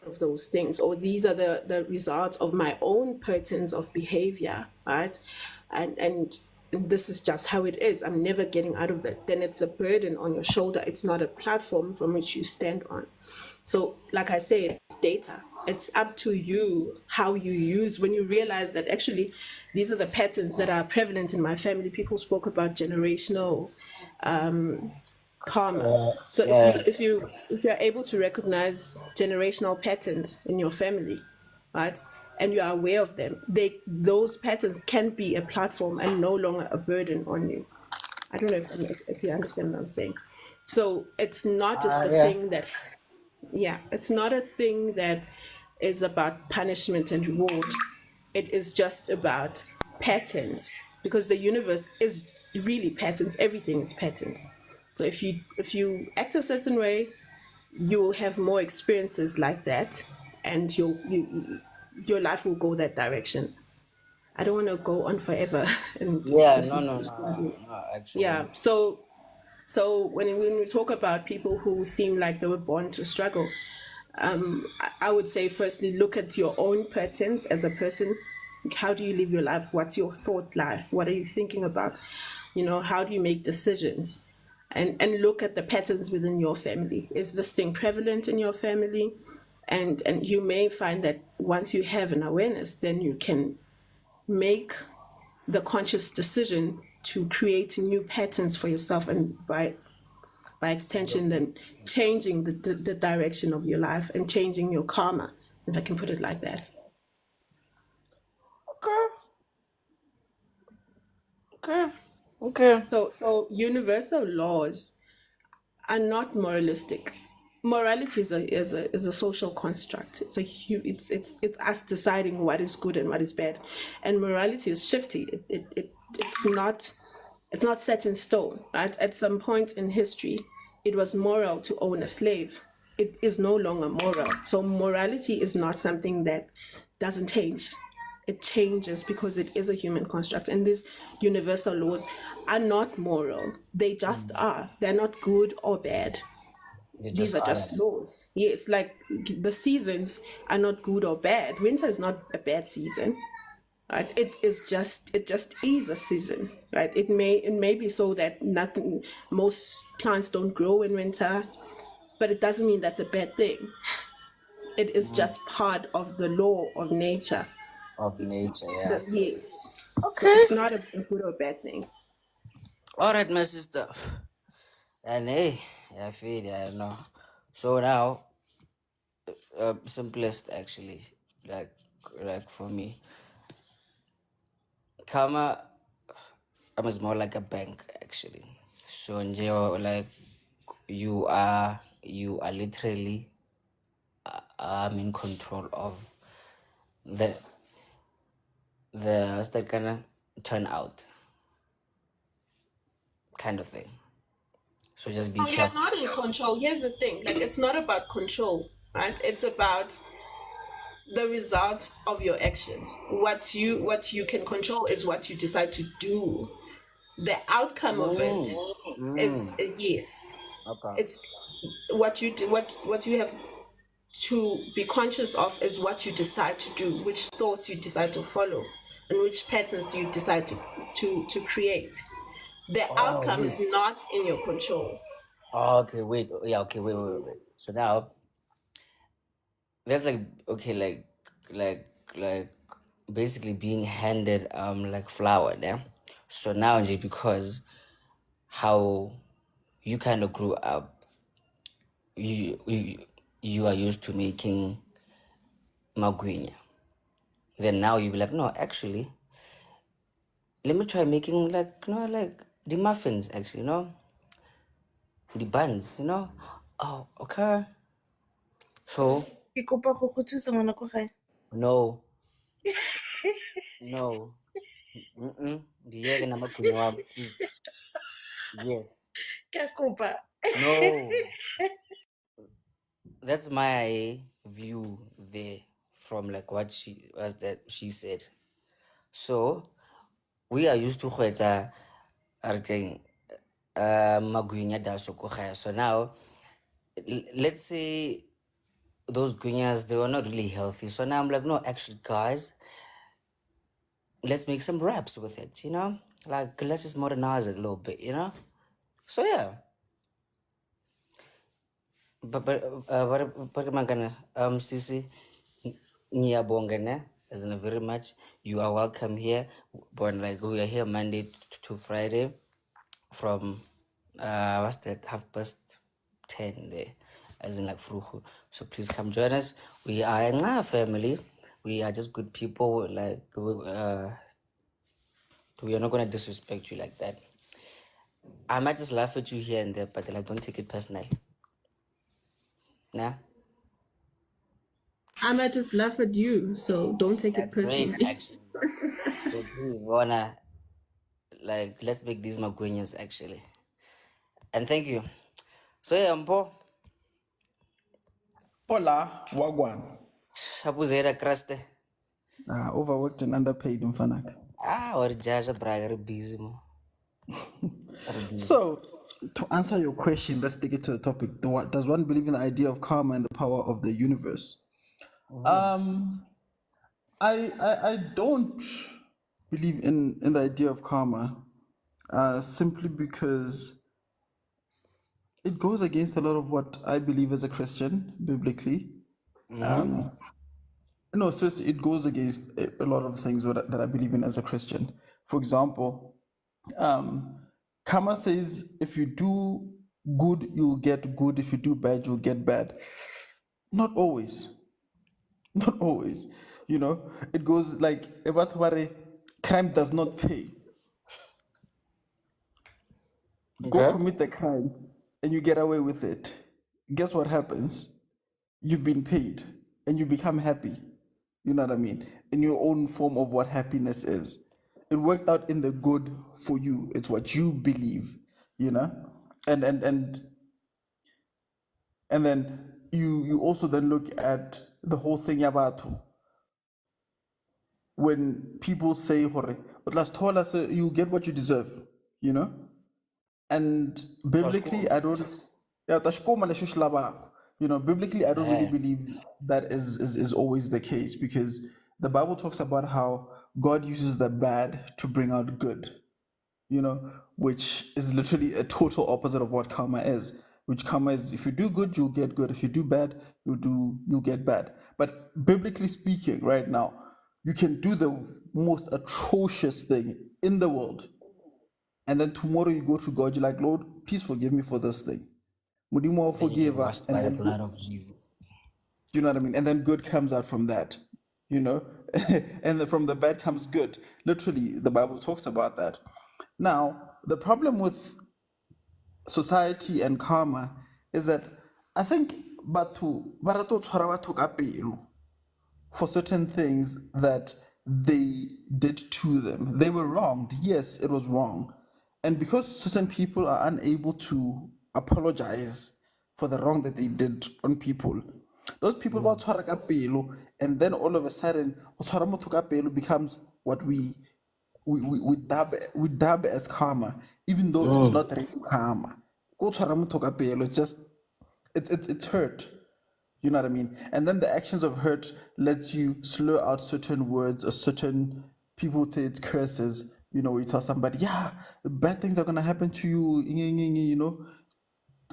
of those things, or these are the results of my own patterns of behavior, right? And this is just how it is. I'm never getting out of that. Then it's a burden on your shoulder. It's not a platform from which you stand on. So, like I said, data. It's up to you how you use, when you realize that actually these are the patterns that are prevalent in my family. People spoke about generational karma. So if you're able to recognize generational patterns in your family, right, and you are aware of them, those patterns can be a platform and no longer a burden on you. I don't know if you understand what I'm saying. So it's not just a thing that, it's not a thing that is about punishment and reward. It is just about patterns, because the universe is really patterns. Everything is patterns. So if you act a certain way, you will have more experiences like that, and your life will go that direction. I don't want to go on forever, and this is going to be, Actually. So when we talk about people who seem like they were born to struggle, I would say, firstly, look at your own patterns as a person. How do you live your life? What's your thought life? What are you thinking about? How do you make decisions? And look at the patterns within your family. Is this thing prevalent in your family? And you may find that once you have an awareness, then you can make the conscious decision to create new patterns for yourself, and by extension, then changing the direction of your life and changing your karma, if I can put it like that. Okay. So universal laws are not moralistic. morality is a social construct. It's us deciding what is good and what is bad, and morality is shifty. It's not set in stone. Right? At some point in history, it was moral to own a slave. It is no longer moral. So morality is not something that doesn't change. It changes because it is a human construct, and these universal laws are not moral. They just are. They're not good or bad. They These just are are just that. laws. Yes, like the seasons are not good or bad. Winter is not a bad season. Right? It just is a season. Right? It may be so that nothing most plants don't grow in winter, but it doesn't mean that's a bad thing. It is just part of the law of nature. Of nature, yeah. Yes. So Okay. it's not a good or bad thing. All right, my sister. And hey, I feel I know. So now, simplest actually, like for me, karma is more like a bank actually. So like you are literally in control of the what's that gonna turn out kind of thing. So just be No, you're careful. not in control. Here's the thing. Like, it's not about control, right? It's about the result of your actions. What you can control is what you decide to do. The outcome of it is yes. Okay. It's what you do, what you have to be conscious of is what you decide to do, which thoughts you decide to follow, and which patterns do you decide to create. The Oh outcome wait. is not in your control. Oh, okay, wait. Yeah, okay, wait. So now that's like okay, like basically being handed like flour, yeah. So now just because how you kind of grew up, you are used to making magwinya. Then now you be like, no, actually, let me try making like the muffins actually, the buns, Oh, okay. So Ke kopa go go thusa ngwana ko gae. no, no, ndiyeke namagwinya wabo, please. Yes, Ke a kopa. no. That's my view there from like what she said. So we are used to hwetsa magwinya da so ko gae. So now let's say those guineas they were not really healthy. So now I'm like, no, actually guys, let's make some wraps with it, Like let's just modernize it a little bit, So yeah. But am I gonna Sisi Niabongene, as in very much. You are welcome here. But like we are here Monday to Friday from what's that, 10:30 there, as in like Fruhu. So please come join us. We are a family. We are just good people. Like we are not gonna disrespect you like that. I might just laugh at you here and there, but like don't take it personally. Nah. I might just laugh at you, so don't take it That's great personally. actually. So please wanna like let's make these magwinyas actually. And thank you. So yeah, Mpo, Hola, Wagwan. Shabuzera Kraste. Overworked and underpaid in Fanak. Or Jaja Braga busy mo. So, to answer your question, let's take it to the topic. Does one believe in the idea of karma and the power of the universe? I don't believe in the idea of karma, simply because it goes against a lot of what I believe as a Christian biblically. No, so it goes against a lot of things that I believe in as a Christian. For example, karma says if you do good, you'll get good. If you do bad, you'll get bad. Not always. Not always. It goes like about crime does not pay. Go Okay. commit the crime and you get away with it. guess what happens? You've been paid and you become happy. You know what I mean? In your own form of what happiness is. It worked out in the good for you. It's what you believe, you know? And and and and then you also then look at the whole thing yabatho. When people say hore, "O tla se thola se," you get what you deserve, you know? And biblically, I don't. Yeah, ta xikuma lexi u xi lavaka. You know, biblically, I don't really believe that is always the case, because the Bible talks about how God uses the bad to bring out good, you know, which is literally a total opposite of what karma is. Which karma is, if you do good, you'll get good. If you do bad, you'll get bad. But biblically speaking, right now, you can do the most atrocious thing in the world, and then tomorrow you go to God, you're like, Lord, please forgive me for this thing. Mudimo will Then you get forgive her, washed and by the then blood of Jesus. you know what I mean? And then good comes out from that, you know? And then from the bad comes good. Literally, the Bible talks about that. Now, the problem with society and karma is that I think batho ba rata ho tshwara batho ka pelo for certain things that they did to them. They were wronged. Yes, it was wrong. And because certain people are unable to apologize for the wrong that they did on people, those people ba tshwara ka pelo, and then all of a sudden, ho tshwara motho ka pelo becomes what we dub as karma, even though it's not really karma. Go tshwara motho ka pelo, it's just it's hurt. You know what I mean? And then the actions of hurt lets you slur out certain words or certain people would say it's curses. You know, you tell somebody, yeah, bad things are gonna happen to you, you know,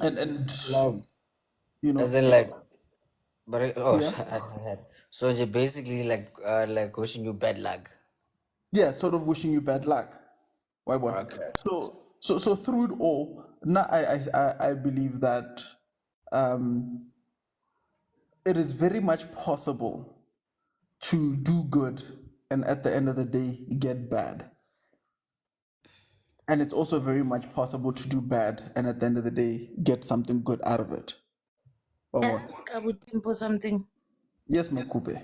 and Like, you know, as in like, but yeah, I had. So you're basically like wishing you bad luck. yeah, sort of wishing you bad luck. Why one? Okay. So through it all, now I believe that it is very much possible to do good and at the end of the day get bad. And it's also very much possible to do bad and at the end of the day get something good out of it. Or what? Ask Abu Timpo something. Yes, Makupe.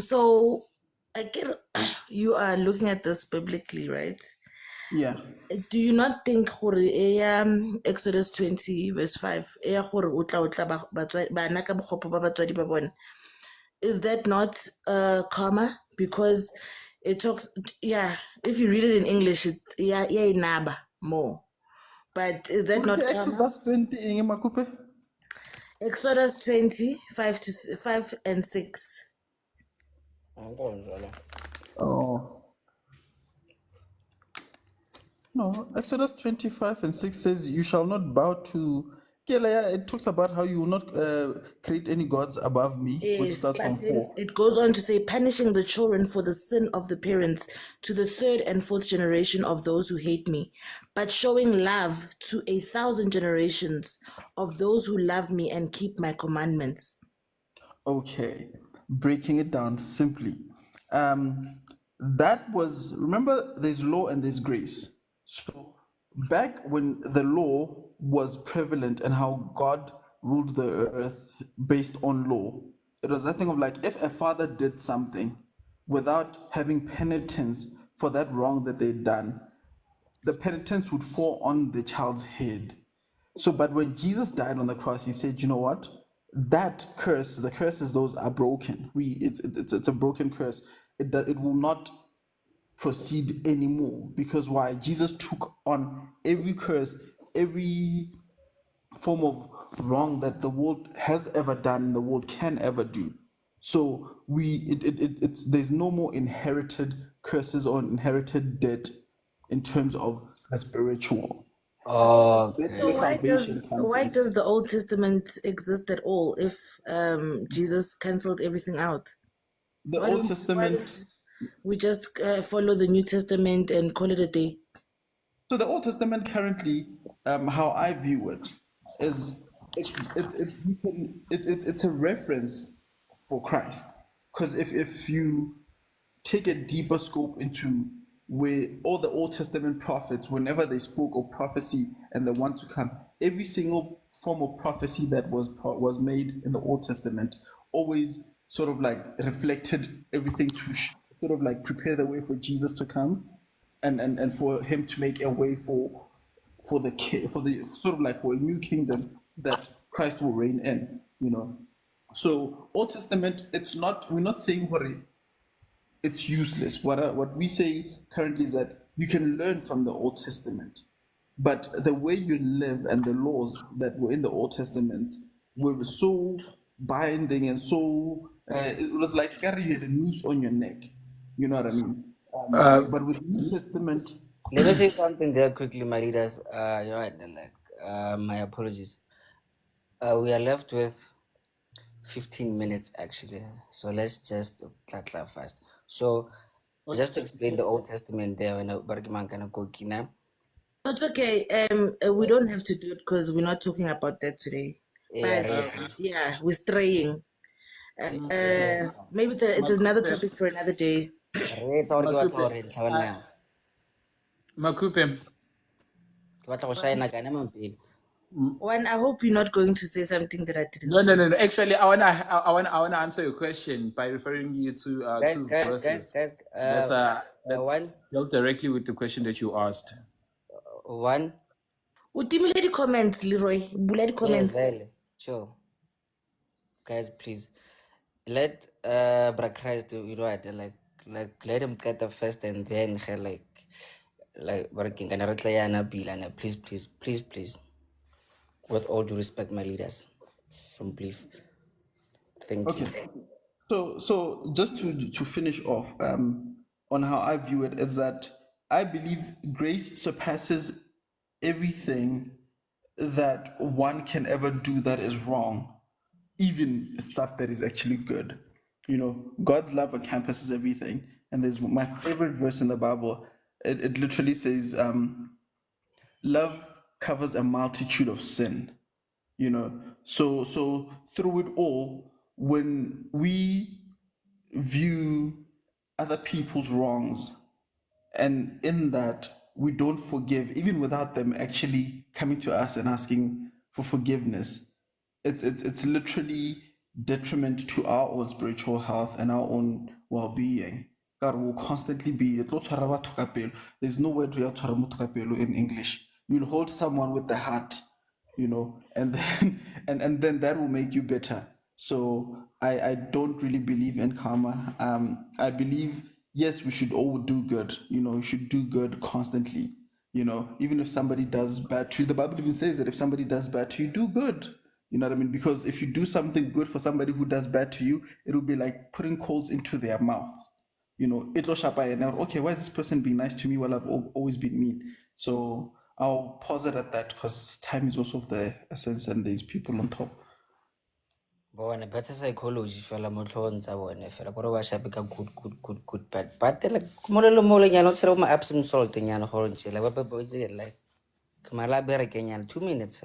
So I get you are looking at this biblically, right? Yeah. Do you not think gore Exodus 20 verse 5 gore o tla bana ka bokgopo ba batswadi ba bona, is that not karma? Because it talks, yeah, if you read it in English, it inaba more. But is that not karma? Exodus 20 in Makupe? Exodus 20 5 to 5 and 6. Oh. No, Exodus 25 and 6 says, "You shall not bow to." Kelea, it talks about how you will not create any gods above me, which Yes, starts but from then 4. it goes on to say, punishing the children for the sin of the parents to the third and fourth generation of those who hate me, but showing love to 1,000 generations of those who love me and keep my commandments. Okay, breaking it down simply. That was, remember, there's law and there's grace. So back when the law was prevalent and how God ruled the earth based on law, it was that thing of like, if a father did something without having penitence for that wrong that they'd done, the penitence would fall on the child's head. So, but when Jesus died on the cross, he said, you know what? That curse, the curses, those are broken. It's a broken curse. It will not proceed anymore, because why? Jesus took on every curse, every form of wrong that the world has ever done and the world can ever do. So it's there's no more inherited curses or inherited debt in terms of the spiritual. That's So where Okay. salvation comes why in. does the Old Testament exist at all if Jesus canceled everything out? The Why Old don't Testament, we just follow the New Testament and call it a day? so the Old Testament currently, how I view it, is it's a reference for Christ. Because if you take a deeper scope into where all the Old Testament prophets, whenever they spoke of prophecy and the one to come, every single form of prophecy that was made in the Old Testament always sort of like reflected everything to sort of like prepare the way for Jesus to come, and for him to make a way for the sort of like for a new kingdom that Christ will reign in, you know. So Old Testament, it's not, we're not saying it's useless. What we say currently is that you can learn from the Old Testament, but the way you live and the laws that were in the Old Testament were so binding and so it was like carrying a noose on your neck. You know what I mean? But with New Testament, Let me say something there quickly, my leaders. You're right. Like, my apologies. We are left with 15 minutes actually. So let's just clap fast. So just to explain the Old Testament there, when Barkiman kana go kina. It's okay. We don't have to do it because we're not talking about that today. Yeah, But yeah, we're straying. Maybe it's another topic for another day. Makupe. When I hope you're not going to say something that I didn't No, say. no. Actually, I wanna answer your question by referring you to two verses. That's dealt directly with the question that you asked. One. Utimile the comments, Leroy. Bula the comments. Chill. Guys, please. Let Bra Christ do, you know what, like let him get the first and then like working and please. With all due respect, my leaders. Some belief. Thank you. okay. So just to finish off on how I view it is that I believe grace surpasses everything that one can ever do that is wrong, even stuff that is actually good. You know, God's love encompasses everything. And there's my favorite verse in the Bible. It literally says, love covers a multitude of sin. You know, so through it all, when we view other people's wrongs, and in that we don't forgive, even without them actually coming to us and asking for forgiveness, it's literally detriment to our own spiritual health and our own well-being. God will constantly be, there's no word in English. You'll hold someone with the heart, you know, and then and then that will make you better. So I don't really believe in karma. I believe, yes, we should all do good, you know, we should do good constantly, you know, even if somebody does bad to you. The Bible even says that if somebody does bad to you, do good. You know what I mean? Because if you do something good for somebody who does bad to you, it will be like putting coals into their mouth. You know, it'll shapa and okay, why is this person being nice to me while I've always been mean? So I'll pause it at that because time is also of the essence and there's people on top. Bona better psychology fela mo tlhogong tsa bone fela gore ba shape ka good but like molelo mo le nyana o tshela ma absent salt nyana gore ntshela ba ba itse like kamala bereke nyana 2 minutes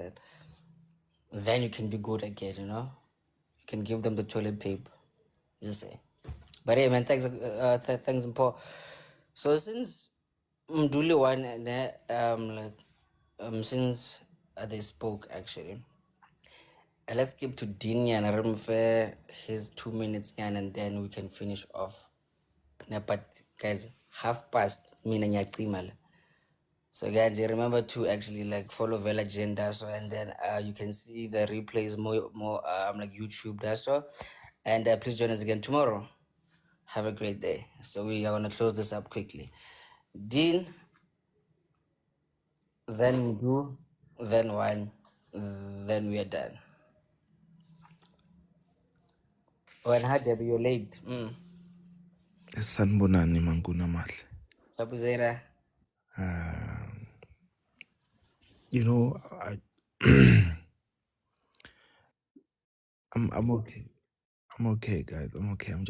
then you can be good again, you know. You can give them the toilet paper, just say. But hey man, thanks Paul. So since Mduli one and since they spoke actually, let's skip to Dean and Remfe his 2 minutes and then we can finish off. But guys, 1:30 so guys, remember to actually like follow Vela Agenda, so and then you can see the replays more like YouTube, that's all. And please join us again tomorrow. Have a great day. So we are gonna close this up quickly. Dean, then do, then one, then we are done. When had you're late. Sanibonani Manguna Mahle. Tapuzera. You know, I'm okay. I'm okay, guys. I'm okay. I'm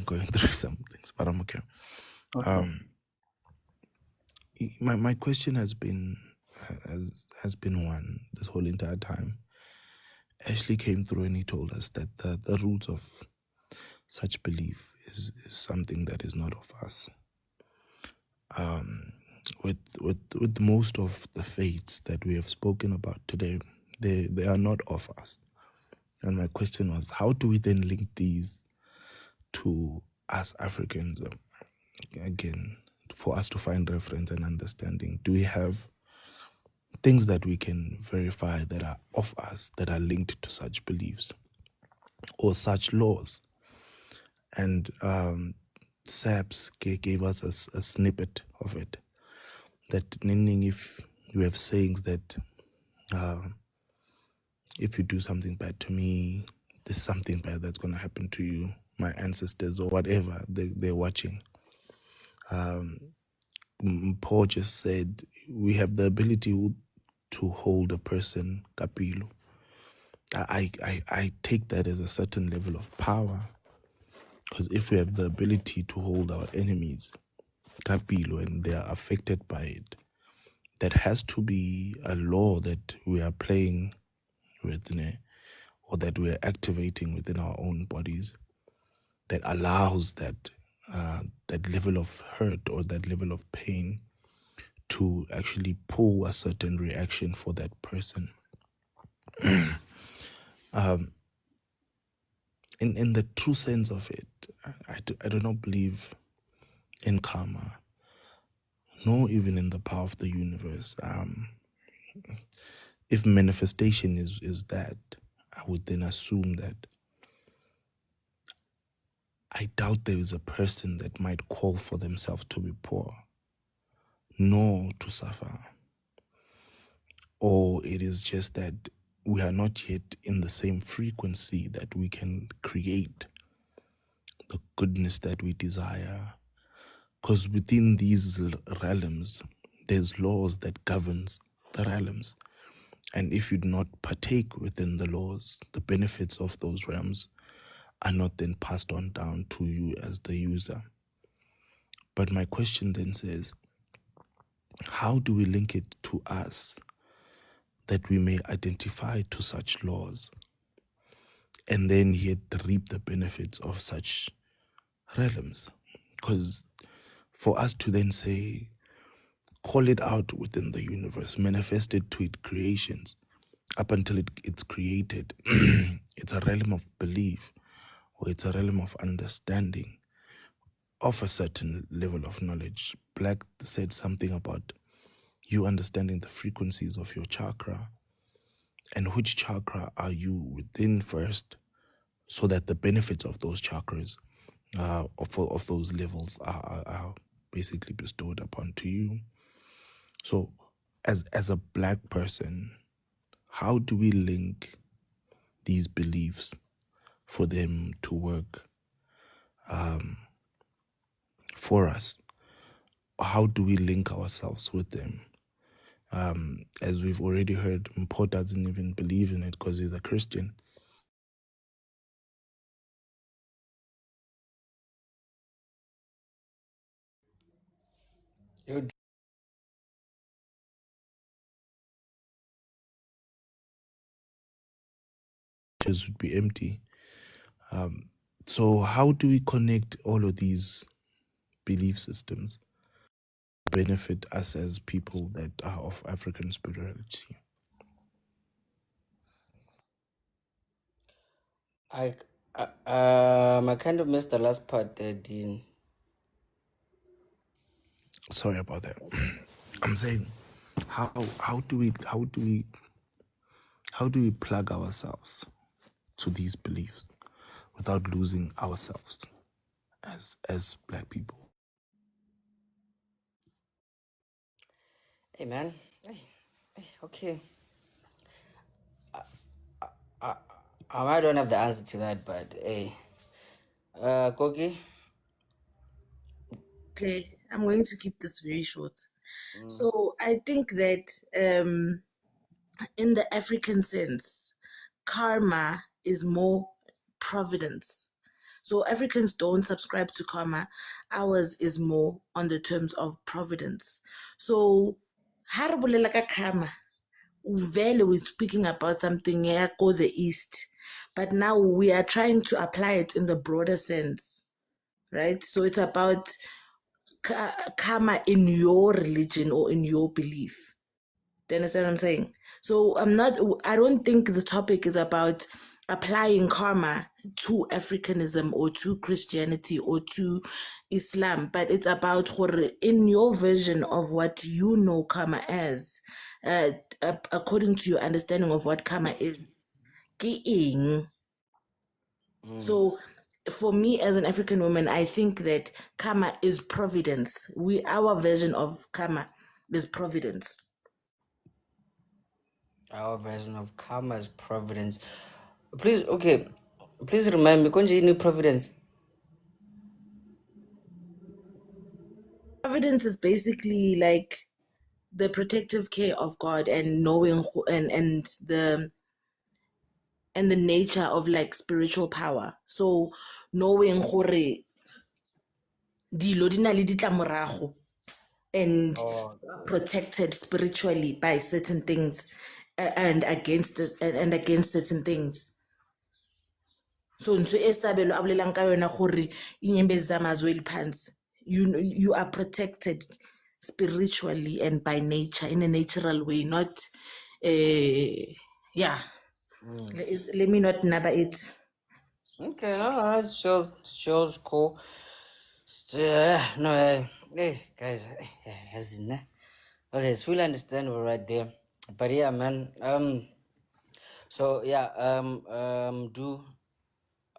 going through some things, but I'm okay. Okay. My question has been one this whole entire time. Ashley came through and he told us that the roots of such belief is something that is not of us. with most of the faiths that we have spoken about today, they are not of us. And my question was, how do we then link these to us Africans? Again, for us to find reference and understanding, do we have things that we can verify that are of us, that are linked to such beliefs or such laws? And SAPS gave us a snippet of it, that meaning if you have sayings that if you do something bad to me, there's something bad that's going to happen to you, my ancestors or whatever they're watching. Paul just said we have the ability to hold a person kapilo. I take that as a certain level of power, because if we have the ability to hold our enemies kapilo and they are affected by it, that has to be a law that we are playing with, or that we are activating within our own bodies, that allows that that level of hurt or that level of pain to actually pull a certain reaction for that person. In the true sense of it, I do not believe in karma, nor even in the power of the universe. If manifestation is that, I would then assume that I doubt there is a person that might call for themselves to be poor, nor to suffer. Or it is just that we are not yet in the same frequency that we can create the goodness that we desire. Because within these realms, there's laws that governs the realms. And if you do not partake within the laws, the benefits of those realms are not then passed on down to you as the user. But my question then says, how do we link it to us that we may identify to such laws and then yet reap the benefits of such realms? Because for us to then say, call it out within the universe, manifest it to its creations, up until it's created, it's a realm of belief, or it's a realm of understanding of a certain level of knowledge. Black said something about you understanding the frequencies of your chakra and which chakra are you within first, so that the benefits of those chakras, of those levels are basically bestowed upon to you. So as a black person, how do we link these beliefs for them to work for us? How do we link ourselves with them? As we've already heard, Mpo doesn't even believe in it because he's a Christian. You Just would be empty. So how do we connect all of these belief systems to benefit us as people that are of African spirituality? I kind of missed the last part there, Dean. Sorry about that. I'm saying, how do we plug ourselves to these beliefs without losing ourselves as black people? Hey, man. Hey, okay. I don't have the answer to that, but hey. Koki? Okay, I'm going to keep this very short. So I think that in the African sense, karma is more providence. So Africans don't subscribe to karma. Ours is more on the terms of providence. So harabulela ka karma, vele we're speaking about something here go the east, but now we are trying to apply it in the broader sense, right? So it's about karma in your religion or in your belief. Do you understand what I'm saying? So I don't think the topic is about applying karma to Africanism or to Christianity or to Islam, but it's about in your version of what you know karma as, according to your understanding of what karma is. So for me as an African woman, I think that karma is providence. Our version of karma is providence. Our version of karma is providence. Please, okay. Please remind me, konje yini providence? Providence is basically like the protective care of God and knowing and the nature of like spiritual power. So knowing gore dilo di na le ditlamorago and protected spiritually by certain things and against certain things. So ntho e sabelo a bolelang ka yona gore inyembeza amazwi phansi, you are protected spiritually and by nature in a natural way, not yeah. Let me not number it. Okay, no, it shows cool. No, hey, guys, as in, okay, it's fully understandable right there. But yeah, man, so yeah,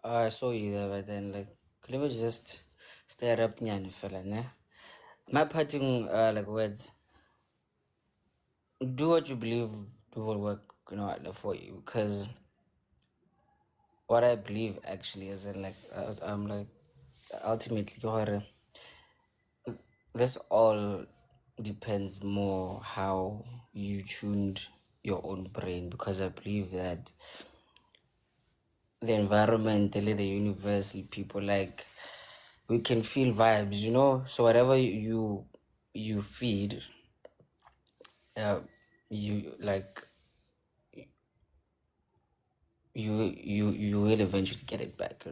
I saw you there, but then like, let me just stare up nyani fella, ne? My parting like words. Do what you believe will work, for you. Because what I believe actually is in like, like ultimately, this all depends more how you tuned your own brain. Because I believe that the environment, the universe, people, like, we can feel vibes. So whatever you feed, you like you will eventually get it back.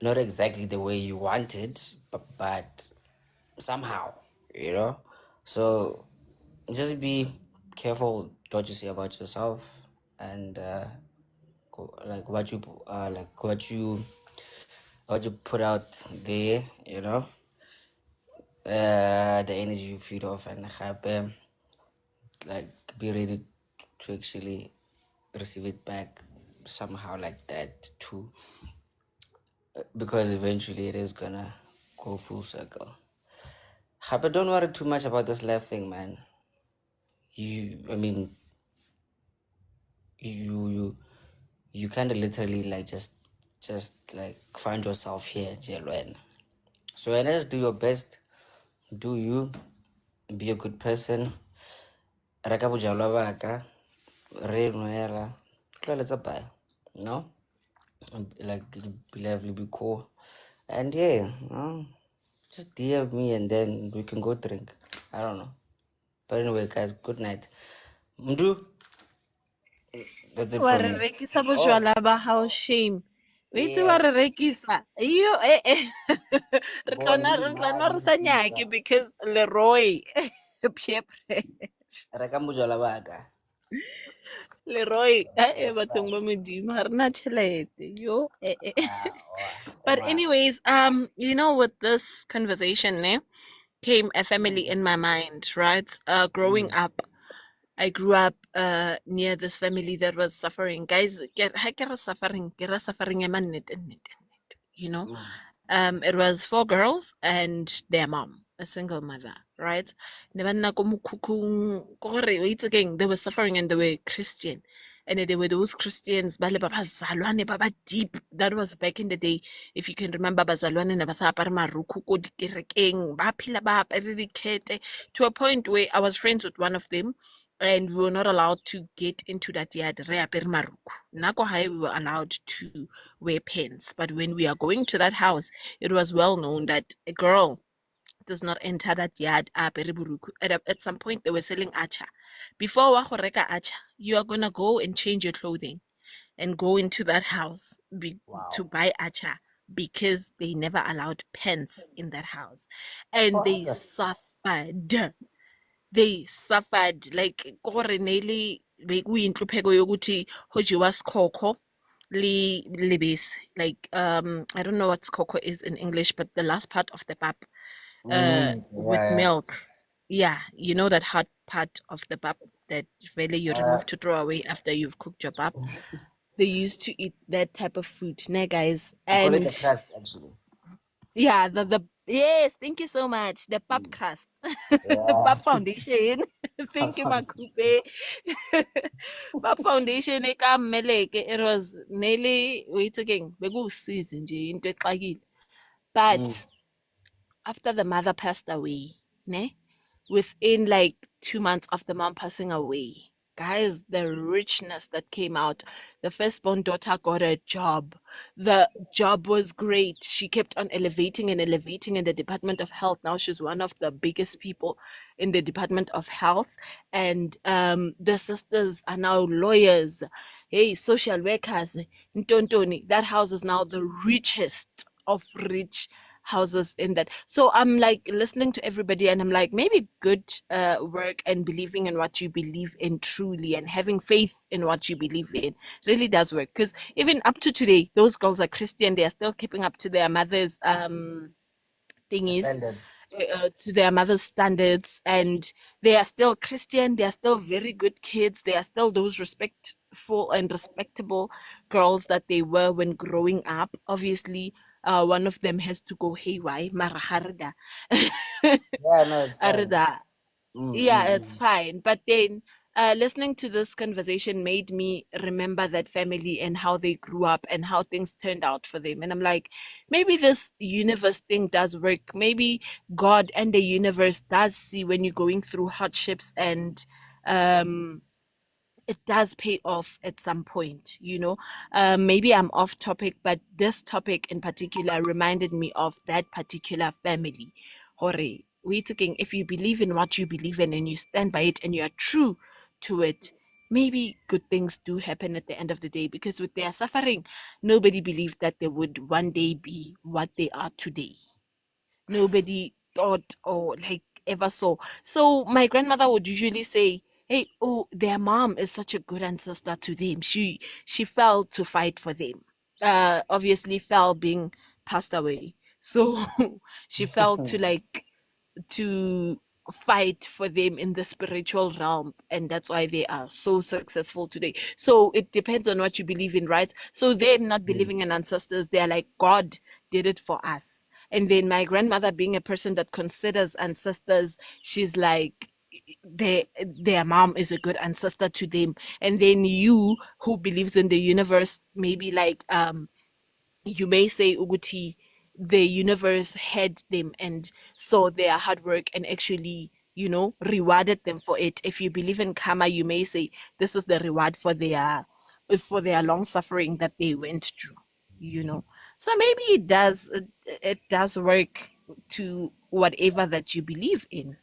Not exactly the way you want it, but somehow. So just be careful what you say about yourself, and like what you put out there. The energy you feed off, and like be ready to actually receive it back somehow like that too, because eventually it is gonna go full circle. But don't worry too much about this life thing, man. I mean, you kind of literally like just like find yourself here, Jelwen. So and just do your best. Do you be a good person? Reka bojalwa baka, re nwela, let's buy, like be lively, be cool, and yeah, just DM me and then we can go drink. I don't know, but anyway, guys, good night. Mdu, that's it Wa from re me. rekisa Oh, bojwala ba hao, shame. Wa itse wa yeah. re rekisa yo re tla nna re sa nyake because Leroy Piepre. Reka bojalwa baka. Leroy bathong ba modimo ga rena tšhelete yo but Wow. anyways with this conversation came a family in my mind, right? Growing up, I grew up near this family that was suffering. Guys, ha ke re suffering, ke ra suffering ya mannete, you know. It was 4 girls and their mom, a single mother, right? Ne ba nna ko mokhukhung, ko gore o itse keng, they were suffering and they were Christian. And they were those Christians, ba le ba bazalwane ba ba deep. That was back in the day. If you can remember, bazalwane ne ba sa apare marukhu ko dikerekeng, ba phela ba apere dikhete, to a point where I was friends with one of them, and we were not allowed to get into that yard re apere marukhu. Nna ko hae we were allowed to wear pants, but when we are going to that house, it was well known that a girl does not enter that yard apere buruku. At some point they were selling acha. Before wa go reka acha, you are gonna go and change your clothing and go into that house to buy acha because they never allowed pens in that house, and they What? suffered. They suffered like gore nearly like kuyinhlupheko yokuthi hojiwa sikhokho libisi, like I don't know what skoko is in English, but the last part of the pap with Yeah, milk. Yeah, you know that hard part of the pap that really you yeah. remove to throw away after you've cooked your pap. They used to eat that type of food, nah, guys. We call it the And crust, actually. yeah, the yes, thank you so much. The pap crust, Yeah. pap foundation. Thank you, Makupe. Pap foundation ekameleke. It was nearly wait again. Bekuwusizi nje into exakile. Mm. But after the mother passed away, ne? Within like 2 months of the mom passing away, guys, the richness that came out. The firstborn daughter got a job. The job was great. She kept on elevating and elevating in the Department of Health. Now she's one of the biggest people in the Department of Health. And the sisters are now lawyers. Hey, social workers. Ntontoni. That house is now the richest of rich houses in that. So I'm like listening to everybody and I'm like, maybe good work and believing in what you believe in truly and having faith in what you believe in really does work. Because even up to today, those girls are Christian. They are still keeping up to their mother's The thingies, standards. to their mother's standards, and they are still Christian. They are still very good kids. They are still those respectful and respectable girls that they were when growing up. Obviously, one of them has to go haywire. Mara harda. Yeah, no, it's fine. Harda. Mm, Yeah, mm, it's mm. fine. But then listening to this conversation made me remember that family and how they grew up and how things turned out for them. And I'm like, maybe this universe thing does work. Maybe God and the universe does see when you're going through hardships and um it does pay off at some point, you know. Maybe I'm off topic, but this topic in particular reminded me of that particular family. Hore, we thinking if you believe in what you believe in and you stand by it and you are true to it, maybe good things do happen at the end of the day. Because with their suffering, nobody believed that they would one day be what they are today. Nobody thought or like ever saw. So my grandmother would usually say, "Hey, oh, their mom is such a good ancestor to them. She fell to fight for them. Obviously fell being passed away. So she fell to like to fight for them in the spiritual realm, and that's why they are so successful today. So it depends on what you believe in, right? So they're not Mm. believing in ancestors, they're like, God did it for us. And then my grandmother, being a person that considers ancestors, she's like, their mom is a good ancestor to them. And then you, who believes in the universe, maybe like you may say Uguti, the universe had them and saw their hard work and actually, you know, rewarded them for it. If you believe in karma, you may say this is the reward for their long suffering that they went through, you know. So maybe it does work to whatever that you believe in,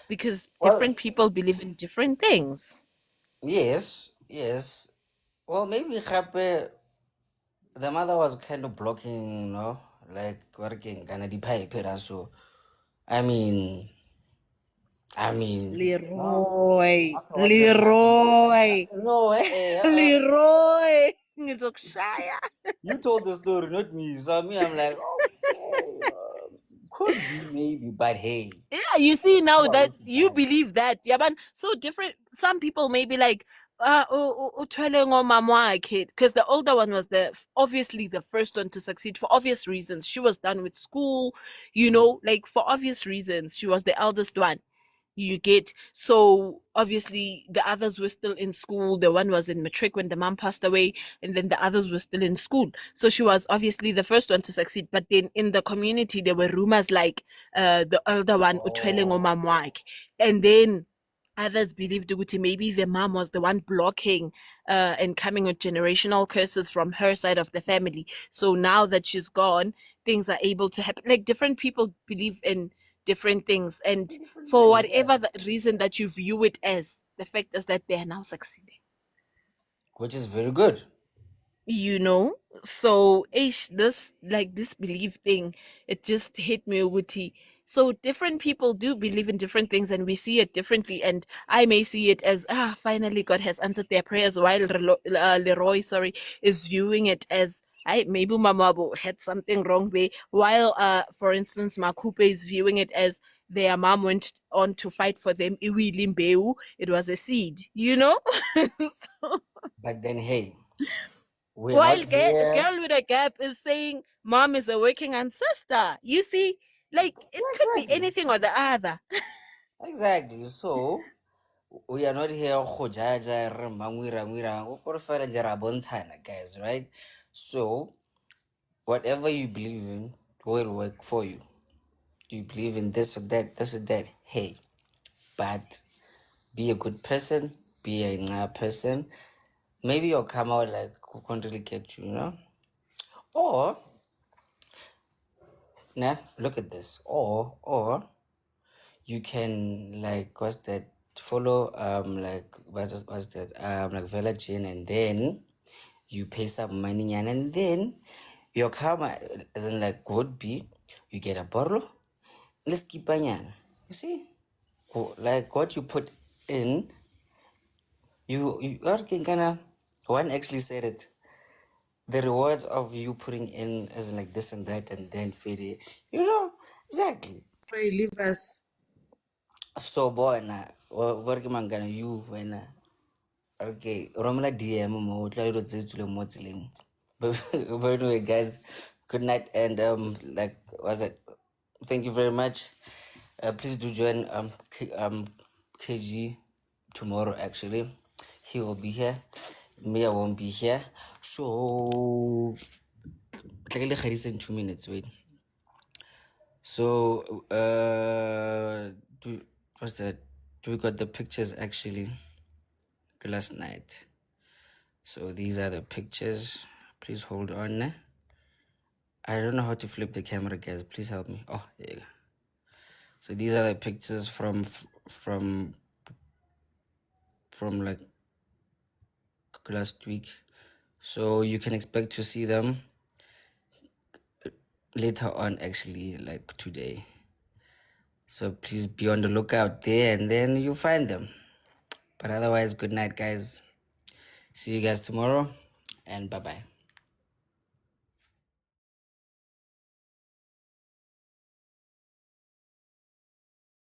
because Well, different people believe in different things. yes, yes. Well, maybe Hape, the mother was kind of blocking, like working kind of the pipe, so I mean, no, Leroy, after what just happened, Leroy, no, Leroy. Ngizokushaya. you told the story, not me. So me, I'm like, okay, could be maybe, but hey, Yeah, you see now how are that you to you judge? believe that. Yeah, but so different. Some people may be like, uthwele ngomama wakhe, because the older one was obviously the first one to succeed for obvious reasons. She was done with school, you know, like for obvious reasons. She was the eldest one. You get, so obviously the others were still in school. The one was in matric when the mom passed away, and then the others were still in school. So she was obviously the first one to succeed. But then in the community there were rumors like the elder one uthwele Oh, ngomama wakhe. And then others believed ukuthi maybe the mom was the one blocking and coming with generational curses from her side of the family. So now that she's gone, things are able to happen. Like different people believe in different things, and different for things, yeah. whatever the reason that you view it as, the fact is that they are now succeeding. Which is very good. you know. So ish, this belief thing, it just hit me, Uguti. So different people do believe in different things and we see it differently, and I may see it as, finally God has answered their prayers, while Leroy, sorry, is viewing it as, I maybe Mamabo had something wrong there, while for instance Makupe is viewing it as their mom went on to fight for them, Iwi Limbeu, it was a seed, you know. So, But then, hey, we're while not here. girl with a gap is saying mom is a working ancestor. You see, like it Yeah, could be exactly. anything or the other. Exactly. So, we are not here go jaja re mangwira go gore fela je ra bontshana, guys, right? So, whatever you believe in will work for you. Do you believe in this or that? Hey, but be a good person, be a nice person. Maybe you'll come out like who can't really get you, you know? Or, nah, look at this. Or you can like what's that? Follow like what's that? Like Vela Jane, and then you pay some money and then your karma as in like would be you get a bottle. Let's keep You see? Like what you put in, you are gonna one actually said it. The rewards of you putting in as in like this and that and then feed it. You know, exactly. Where you leave us. So boy na what gonna you when okay, Romela DM mo tla iro tse tsule mo tseleng. But anyway, guys, good night and like was it? Thank you very much. Please do join KG tomorrow. Actually, he will be here. Me, I won't be here. So, in 2 minutes. Wait. So, what's that? We got the pictures actually last night. So these are the pictures. Please hold on. I don't know how to flip the camera, guys. Please help me. Oh, there you go. So these are the pictures from like last week. So you can expect to see them later on, actually, like today. So please be on the lookout there, and then you find them. But otherwise, good night, guys. See you guys tomorrow, and bye bye.